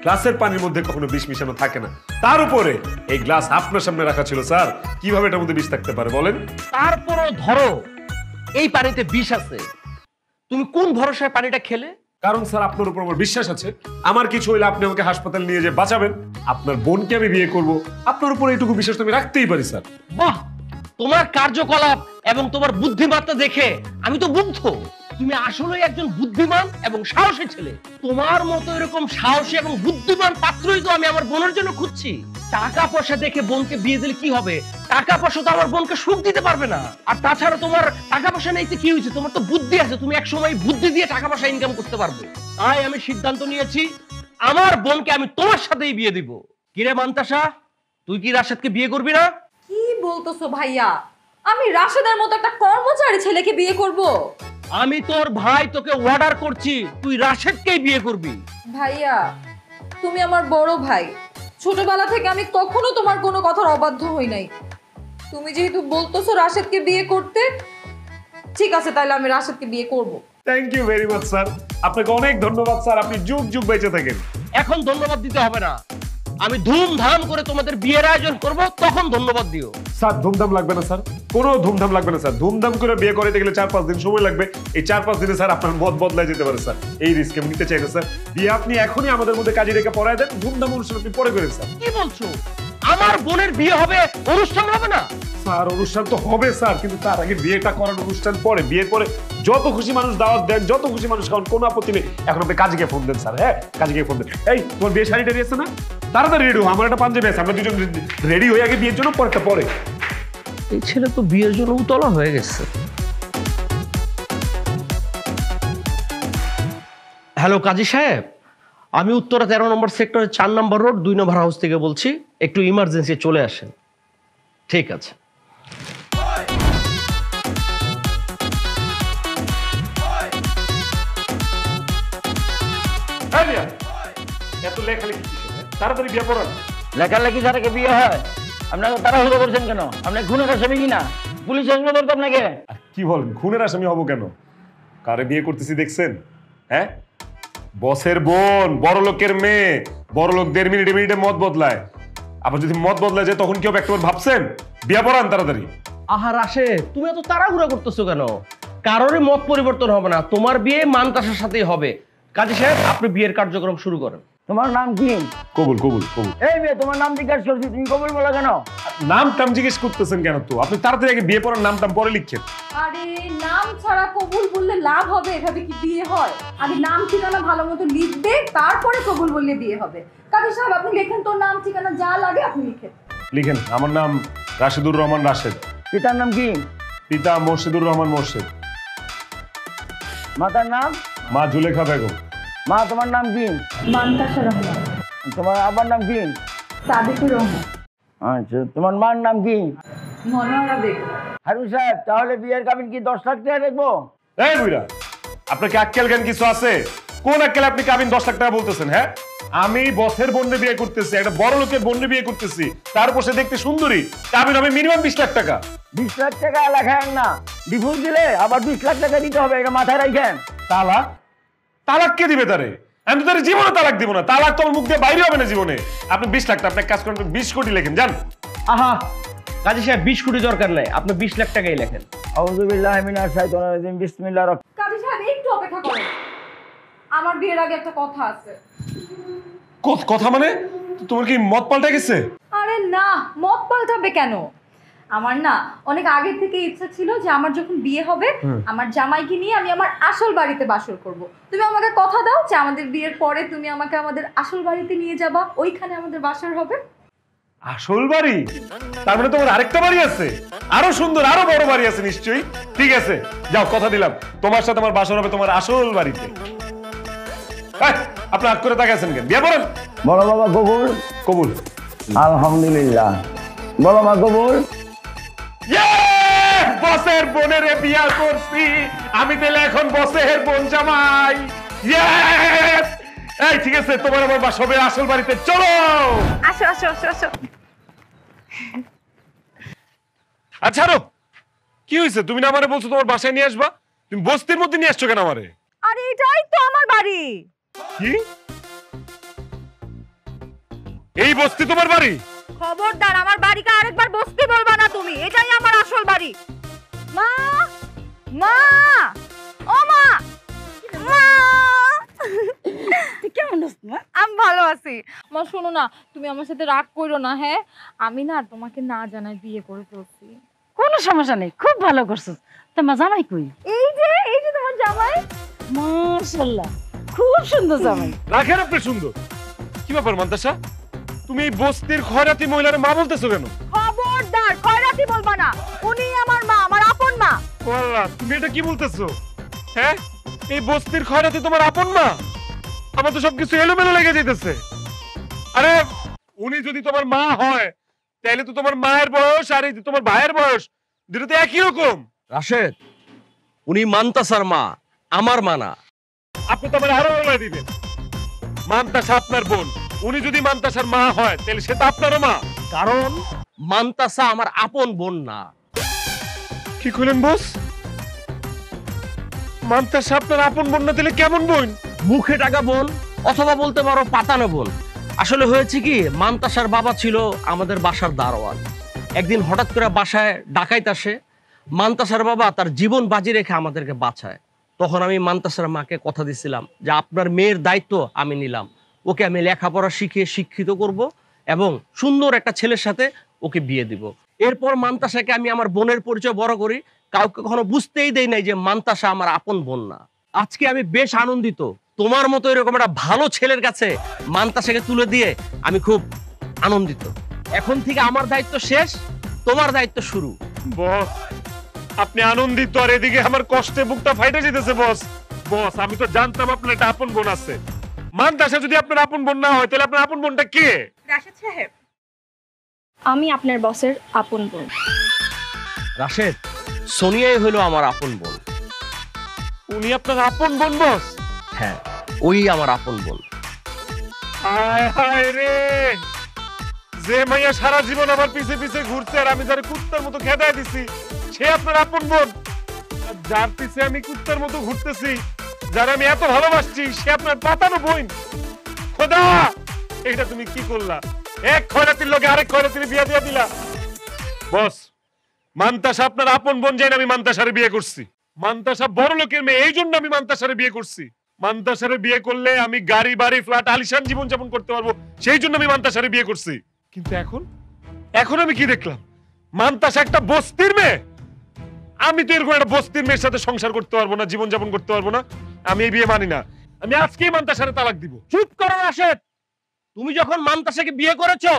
গ্লাসের পানির মধ্যে কখনো বিষ মিশানো থাকে না। তার উপরে এই গ্লাস আপনার সামনে রাখা ছিল স্যার, কিভাবে এটার মধ্যে বিষ থাকতে পারে বলেন? তারপরও ধরো এই পানিতে বিষ আছে, তুমি কোন ভরসায় পানিটা খেলে? কারণ স্যার আপনার উপর আমার বিশ্বাস আছে, আমার কিছু হইলে আপনি আমাকে হাসপাতাল নিয়ে যে বাঁচাবেন, আপনার বোনকে আমি বিয়ে করব, আপনার উপর এইটুকু বিশ্বাস তো আমি রাখতেই পারি স্যার। বাহ, তোমার কার্যকলাপ এবং তোমার বুদ্ধিমত্তা দেখে আমি তো মুগ্ধ। তুমি আসলে একজন বুদ্ধিমান এবং সাহসী ছেলে। তোমার মতো এরকম সাহসী এবং বুদ্ধিমান পাত্রই তো আমি আমার বোনের জন্য খুঁজছি। টাকা পয়সা দেখে বোনকে বিয়ে দিলে কি হবে? টাকা পয়সা তো আমার বোনকে সুখ দিতে পারবে না। আর তাছাড়া তোমার টাকা পয়সা নেই তো কি হয়েছে? তোমার তো বুদ্ধি আছে, তুমি এক সময় বুদ্ধি দিয়ে টাকা পয়সা ইনকাম করতে পারবে। তাই আমি সিদ্ধান্ত নিয়েছি আমার বোনকে আমি তোমার সাথেই বিয়ে দিব। কিরে মান্তাসা, তুই কি রাশেদকে বিয়ে করবি না? কি বলতেছো ভাইয়া? আমি রাশেদের মতো একটা কর্মচারী ছেলেকে বিয়ে করব? আমি তোর ভাই, তোকে অর্ডার করছি তুই রাশেদকেই বিয়ে করবি। ভাইয়া, তুমি আমার বড় ভাই। ছোটবেলা থেকে আমি কখনো তোমার কোনো কথার অবাধ্য হই নাই। তুমি যেহেতু বলতেছো রাশেদকে বিয়ে করতে, ঠিক আছে, তাহলে আমি রাশেদকে বিয়ে করব। Thank you very much sir, আপনাকে অনেক ধন্যবাদ স্যার, আপনি যুগ যুগ বেঁচে থাকেন। এখন ধন্যবাদ দিতে হবে না, আমি ধুমধাম করে তোমাদের বিয়ের আয়োজন করব, তখন ধন্যবাদ দিও। স্যার ধুমধাম লাগবে না স্যার, কোনো ধুমধাম লাগবে না স্যার। ধুমধাম করে বিয়ে করতে গেলে 4-5 দিন সময় লাগবে। এই 4-5 দিনে স্যার আপনার মত বদলায় যেতে পারে স্যার। এই রিস্ক আমি নিতে চাই না স্যার। বিয়ে আপনি এখনই আমাদের মধ্যে কাজী রেখে পড়ায় দেন, ধুমধাম অনুষ্ঠান আপনি পরে করেন স্যার। কি বলছো? আমার বোনের বিয়ে হবে, অনুষ্ঠান হবে না? স্যার অনুষ্ঠান তো হবে স্যার, কিন্তু তার আগে বিয়েটা করার অনুষ্ঠান পরে। বিয়ের পরে যত খুশি মানুষ দাওয়াত দেন, যত খুশি মানুষ খাওয়ান, কোনো আপত্তি নেই। এখন আপনি কাজীকে ফোন দেন স্যার। হ্যাঁ, কাজীকে ফোন দেন। এই তোমার বিয়ে শাড়িটা আছে না? তাড়াতাড়ি রেডি হো, আমার একটা পাঞ্জাবি আছে, আমরা দুজন রেডি হয়ে আগে বিয়ের জন্য, পরেরটা পরে। এই ছেলে তো বিয়ের জন্য উতলা হয়ে গেছে। হ্যালো কাজী সাহেব, আমি উত্তরা 13 নম্বর সেক্টরের 4 নম্বর রোড 2 নম্বর হাউস থেকে বলছি। একটু ইমার্জেন্সি চলে আসেন। ঠিক আছে। এত লেখালেখি কিসের? তাড়াতাড়ি বিয়ে পড়ান। লেখালেখি ছাড়া কি বিয়ে হয়? আপনাকে তাড়াহুড়ো করছেন কেন? আপনি খুনের আসামি কিনা? পুলিশ আসবে ধরতো আপনাকে। কি বলেন, খুনের আসামি হব কেন? কারে বিয়ে করতেছি দেখছেন? হ্যাঁ, বসের বোন, বড় লোকের মেয়ে। বড় লোক 1.5 মিনিটে মিনিটে মত বদলায়। আবার যদি মত বদলায় যায় তখন কি হবে একবার ভাবছেন? বিয়ে পড়ান তাড়াতাড়ি। আহার আসে, তুমি এত তাড়াহুড়া করতেছো কেন? কারোরই মত পরিবর্তন হবে না, তোমার বিয়ে মানতাসার সাথেই হবে। কাজী সাহেব, আপনি বিয়ের কার্যক্রম শুরু করেন। তোমার নাম কি? কবুল কবুল কবুল। এই মেয়ে, তোমার নাম জিজ্ঞাসা করছি, তুমি কবুল বলো কেন? নাম টাম জিজ্ঞেস করতেছেন কেন? তো আপনি তাড়াতাড়ি আগে বিয়ে পড়ার নাম টাম পরে লিখছেন। আরে নাম ছাড়া কবুল বললে লাভ হবে? এভাবে কি বিয়ে হয়? আগে নাম ঠিকানা ভালো মতো লিখবে, তারপরে কবুল বললে বিয়ে হবে। কাজী সাহেব, আপনি লেখেন তোর নাম ঠিকানা যা লাগে আপনি লিখেন। লিখেন। আমার নাম রাশেদুর রহমান রাশেদ। পিতার নাম কি? পিতা মোর্শেদুর রহমান মোর্শেদ। মাতার নাম? মা জুলেখা বেগম। মা, তোমার নাম কি? মান্তাসা রহমান। তোমার আব্বার নাম কি? সাদিকুর রহমান। আচ্ছা, তোমার মার নাম কি? মনোয়ারা বেগম। হারুন সাহেব, তাহলে বিয়ের কাবিন কি 10 লাখ টাকা দেখবো? এই বুইরা, আপনার কি আক্কেল জ্ঞান কিছু আছে? কোন আক্কেলে আপনি কাবিন 10 লাখ টাকা বলতেছেন? হ্যাঁ, আমি বসের বোনকে বিয়ে করতেছি, একটা বড় লোকের বোনকে বিয়ে করতেছি, তারপর সে দেখতে সুন্দরী, কাবিন হবে মিনিমাম 20 লাখ টাকা। 20 লাখ টাকা লেখায় না, ডিভোর্স দিলে আবার 20 লাখ টাকা দিতে হবে, এটা মাথায় রাখেন। তালাক? তালাক কে দিবে তারে? আমি তো তার জীবনে তালাক দিব না। তালাক তো আমার মুখ দিয়ে বাইরে হবে না জীবনে। আপনি 20 লাখ টাকা, আপনি এক কাজ করেন, 20 কোটি লেখেন, যান। আহা, কাজী সাহেব 20 কোটি দরকার নাই, আপনি 20 লাখ টাকাই লেখেন। আউযু বিল্লাহি মিনাশ শাইতানির রাজিম, বিসমিল্লাহির রহমানির কাজী সাহেব একটু অপেক্ষা করেন, আমার বিয়ের আগে একটা কথা আছে। কথা মানে? তোমার কি মত পাল্টে গেছে? আরে না, মত পাল্টাবে কেন? আমার না অনেক আগে থেকে ইচ্ছা ছিল যে আমার যখন বিয়ে হবে আমার জামাইকে নিয়ে আমি আমার আসল বাড়িতে বাসর করব। তুমি আমাকে কথা দাও যে আমাদের বিয়ের পরে তুমি আমাকে আমাদের আসল বাড়িতে নিয়ে যাবা, ওইখানে আমাদের বাসর হবে। আসল বাড়ি? তার মানে তোমার আরেকটা বাড়ি আছে? আরো সুন্দর, আরো বড় বাড়ি আছে নিশ্চয়ই। ঠিক আছে, যাও, কথা দিলাম তোমার সাথে আমার বাসর হবে তোমার আসল বাড়িতে। আপনি আগ করে তাকাইছেন কেন? বিয়ে পড়েন। বলো বাবা কবুল। কবুল। আলহামদুলিল্লাহ। বলো মা কবুল। বসের বোনের বিয়া করছি আমি, তাহলে এখন বসের বোন জামাই। এই ঠিক আছে, তোমার আমার সবে আসল বাড়িতে চলো। আসো আসো আসো আসো। আচ্ছা কি হয়েছে? তুমি না আমারে বলছো তোমার বাসায় নিয়ে আসবা, তুমি বস্তির মধ্যে নিয়ে আসছো কেন আমারে? আরে এটাই তো আমার বাড়ি। কি? এই বস্তি তোমার বাড়ি? খবরদার, আমার বাড়িকে আরেকবার বসতে বলবা না তুমি, এটাই আমার আসল বাড়ি। মা, মা, ও মা, মা, কেমন আছো মা? আমি ভালো আছি। মা শোনো না, তুমি আমার সাথে রাগ করো না। হ্যাঁ, আমি না তোমাকে না জানাই বিয়ে করে ফেলছি। কোনো সমস্যা নেই, খুব ভালো করছো। তোমার জামাই কই? এই যে তোমার জামাই। মাশাআল্লাহ, খুব সুন্দর জামাই। রাখেন আপনি সুন্দর। কি ব্যাপার মান্তাসা, তুমি এই বস্তির খয়রাতি মহিলার মা বলতেছো কেন? খবরদার, খয়রাতি বলবা না। উনি আমার মা, আমার আপন মা। ও আল্লাহ, তুমি এটা কি বলতেছো? হ্যাঁ, এই বস্তির খয়রাতি তোমার আপন মা? আমার তো সবকিছু এলোমেলো লেগে যেতেছে। আরে উনি যদি তোমার মা হয় তাহলে তো তোমার মায়ের বয়স আর এই যে তোমার ভাইয়ের বয়স দুটো তো একই রকম। রাশেদ, উনি মান্তাসার মা, আমার মা না। আপনি তো আমার আরো বলে দিবেন, মান্তাসা আপনার বোন, উনি যদি মান্তাসার মা হয় তাহলে সে তো আপনারও মা। কারণ মান্তাসা আমার আপন বোন না। কি কইলেন বস? মান্তাসা আপনার আপন বোন না তাহলে কেমন বোন? মুখে টাকা বোন, অথবা বলতে পারো পাতানো বোন। আসলে হয়েছে কি, মান্তাসার বাবা ছিল আমাদের বাসার দারোয়ান। একদিন হঠাৎ করে বাসায় ডাকাইত আসে। মান্তাসার বাবা তার জীবন বাজি রেখে আমাদেরকে বাঁচায়। তখন আমি মান্তাসার মাকে কথা দিছিলাম যে আপনার মেয়ের দায়িত্ব আমি নিলাম, ওকে আমি লেখাপড়া শিখিয়ে শিক্ষিত করব এবং সুন্দর একটা ছেলের সাথে ওকে বিয়ে দিব। এরপর মান্তাসাকে আমি আমার বোনের পরিচয় বড় করি, কাউকে কখনো বুঝতেই দেই নাই যে মান্তাসা আমার আপন বোন না। আজকে আমি বেশ আনন্দিত, তোমার মতো এরকম একটা ভালো ছেলের কাছে মান্তাসাকে তুলে দিয়ে আমি খুব আনন্দিত। এখন থেকে আমার দায়িত্ব শেষ, তোমার দায়িত্ব শুরু। বস, আপনি আনন্দিত আর এদিকে আমার কষ্টে বুকটা ফাইটে যেতেছে বস। বস, আমি তো জানতাম আপনার একটা আপন বোন আছে। মান্তাসা যদি আপনার আপন বোন না হয় তাহলে আপনার আপন বোনটা কে? রাশেদ সাহেব, আমি আপনার বসের আপন বোন। রাশেদ, সোনিয়াই হলো আমার আপন বোন। উনি আপনার আপন বোন বস? হ্যাঁ, ওই আমার আপন বোন। হায় হায় রে, যে মাইয়া সারা জীবন আমার পিছে পিছে ঘুরছে আর আমি যারা কুত্তার মতো খেদায় দিছি সে আপনার আপন বোন। আর যার পিছে আমি কুত্তার মতো ঘুরতেছি, যারা আমি এত ভালোবাসছি, সে আপনার পাতানো বোন। খোদা, এটা তুমি কি করলা? এক খয়রাতির লোকে আরেক খয়রাতির বিয়ে দিয়ে দিলা। বস, মান্তাসা আপনার আপন বোন জানি আমি মান্তাসারে বিয়ে করছি। মান্তাসা বড় লোকের মেয়ে, এই জন্য আমি মান্তাসারে বিয়ে করছি। মান্তাসারে বিয়ে করলে আমি গাড়ি বাড়ি ফ্ল্যাট আলিশান জীবন যাপন করতে পারবো, সেই জন্য আমি মান্তাসারে বিয়ে করছি। কিন্তু এখন আমি কি দেখলাম? মান্তাসা একটা বস্তির মেয়ে। আমি তো এরকম একটা বস্তির মেয়ের সাথে সংসার করতে পারবো না, জীবন যাপন করতে পারবো না। আমি এই বিয়ে মানি না। আমি আজকেই মান্তাসারে তালাক দিব। চুপ করো রাশেদ, তুমি যখন মান্তাসাকে বিয়ে করেছো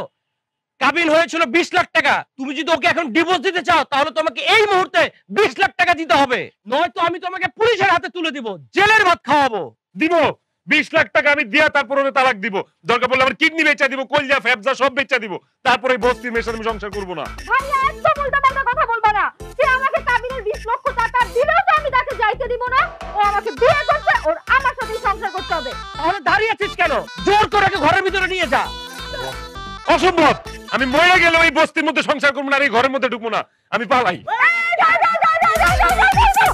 কাবিন হয়েছিল 20 লাখ টাকা। তুমি যদি ওকে এখন ডিভোর্স দিতে চাও তাহলে তোমাকে এই মুহূর্তে 20 লাখ টাকা দিতে হবে, নয়তো আমি তোমাকে পুলিশের হাতে তুলে দিব, জেলের ভাত খাওয়াবো। দিব 20 লাখ টাকা আমি দিয়া তারপর ওরে তালাক দিব। দরকার পড়লে আমার কিডনি বেচা দিব, কলজা ফ্যাবজা সব বেচা দিব। তারপরে বস্তির মেয়ের সাথে আমি সংসার করব না। ভাইয়া একদম উল্টাপাল্টা কথা বলবা না। সে আমাকে কাবিনের 20 লক্ষ টাকা দিলেও তো আমি তাকে যাইতে দিব না। ও আমাকে বিয়ে করছে, ওর আমার সাথেই সংসার করতে হবে। তাহলে দাঁড়িয়ে আছিস কেন? জোর করে ওকে ঘরের ভিতরে নিয়ে যা। অসম্ভব, আমি মরে গেলে এই বস্তির মধ্যে সংসার করবো না, আর এই ঘরের মধ্যে ঢুকবো না। আমি পালাই। যাও, যাও, যাও, যাও, যাও, যাও, যাও, যাও, যাও।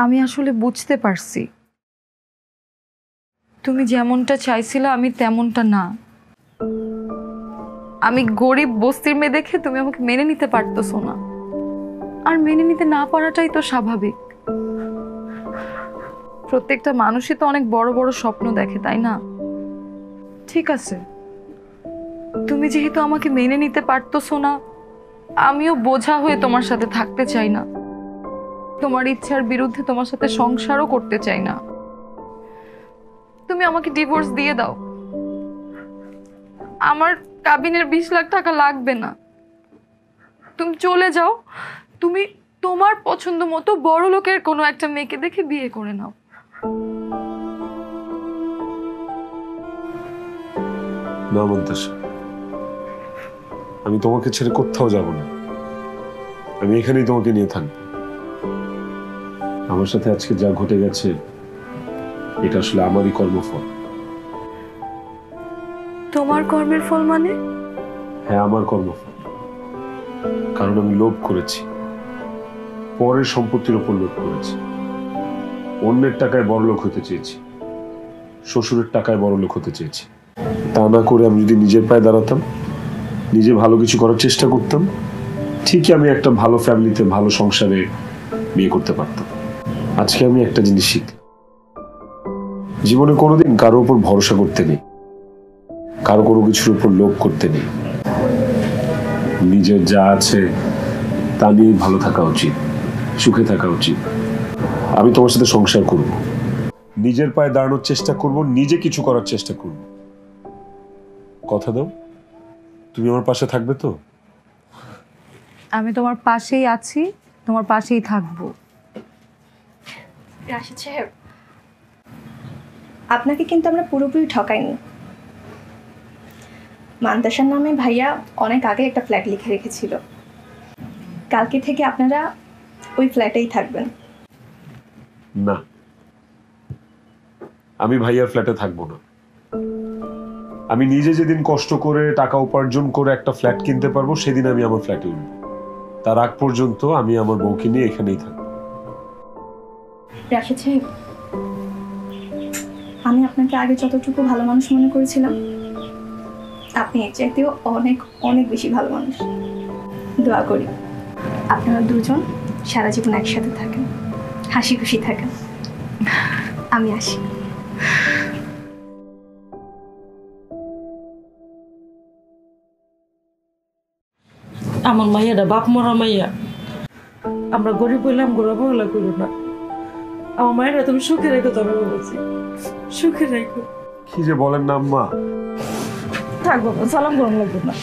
আমি আসলে বুঝতে পারছি তুমি যেমনটা চাইছিলে আমি তেমনটা না। আমি গরিব বস্তির মেয়ে দেখে তুমি আমাকে মেনে নিতে পারতেছো না, আর মেনে নিতে না পারাটাই তো স্বাভাবিক। প্রত্যেকটা মানুষই তো অনেক বড় বড় স্বপ্ন দেখে, তাই না? ঠিক আছে, তুমি যেহেতু আমাকে মেনে নিতে পারতেছো না, আমিও বোঝা হয়ে তোমার সাথে থাকতে চাই না। তোমার ইচ্ছার বিরুদ্ধে তোমার সাথে সংসারও করতে চাই না। তুমি আমাকে ডিভোর্স দিয়ে দাও, আমার কাবিনের 20 লাখ টাকা লাগবে না। তুমি চলে যাও, তুমি তোমার পছন্দ মতো বড় লোকের কোনো একটা মেয়েকে দেখে বিয়ে করে নাও। না মান্তাসা, আমি তোমাকে ছেড়ে কোথাও যাব না। আমি এখানেই তোমাকে নিয়ে থাকবো। আমার সাথে আজকে যা ঘটে গেছে এটা আসলে আমারই কর্মফল। তোমার কর্মের ফল মানে? হ্যাঁ, আমার কর্মফল। কারণ আমি লোভ করেছি, পরের সম্পত্তির উপর লোভ করেছি। অন্যের টাকায় বড়লোক হতে চেয়েছি, শ্বশুরের টাকায় বড়লোক হতে চেয়েছি। তা না করে আমি যদি নিজের পায়ে দাঁড়াতাম, নিজে ভালো কিছু করার চেষ্টা করতাম, ঠিকই আমি একটা ভালো ফ্যামিলিতে ভালো সংসারে বিয়ে করতে পারতাম। আজকে আমি একটা জিনিস শিখলাম, জীবনে কোনোদিন কারো উপর ভরসা করতে নেই, কারো কোনো কিছুর উপর লোভ করতে নেই। নিজের যা আছে তা নিয়েই ভালো থাকা উচিত, সুখে থাকা উচিত। আমি তোমার সাথে সংসার করব, নিজের পায়ে দাঁড়ানোর চেষ্টা করব, নিজে কিছু করার চেষ্টা করব। কথা দাও, তুমি আমার পাশে থাকবে তো? আমি তোমার পাশেই আছি, তোমার পাশেই থাকবো। রাশিদ সাহেব, আপনাকে কিন্তু আমরা পুরোপুরি ঠকাইনি। মান্তাসার নামে ভাইয়া অনেক আগে একটা ফ্ল্যাট লিখে রেখেছিল। কালকে থেকে আপনারা ওই ফ্ল্যাটেই থাকবেন। না, আমি ভাইয়ার ফ্ল্যাটে থাকবো না। আমি নিজে যেদিন কষ্ট করে টাকা উপার্জন করে একটা ফ্ল্যাট কিনতে পারবো, সেদিন আমি আমার ফ্ল্যাটে উঠবো। তার আগ পর্যন্ত আমি আমার বউকে নিয়ে এখানেই থাকবো। রাশিদ সাহেব, আমি আপনাকে আগে যতটুকু ভালো মানুষ মনে করেছিলাম, আপনি এর চাইতেও অনেক অনেক বেশি ভালো মানুষ। দোয়া করি আপনারা দুজন সারা জীবন একসাথে থাকেন, হাসি খুশি থাকেন। আমি আসি। আমার মাইয়াটা বাপ মরা মাইয়া, আমরা গরিব হইলাম, গোড়া বগলা করো না। আমার মায়েরা তুমি সুখে রেখো, তবে বলছি সুখে রেখো। কি যে বলেন না আম্মা। থাক বাবা, সালাম গরম লাগবে না।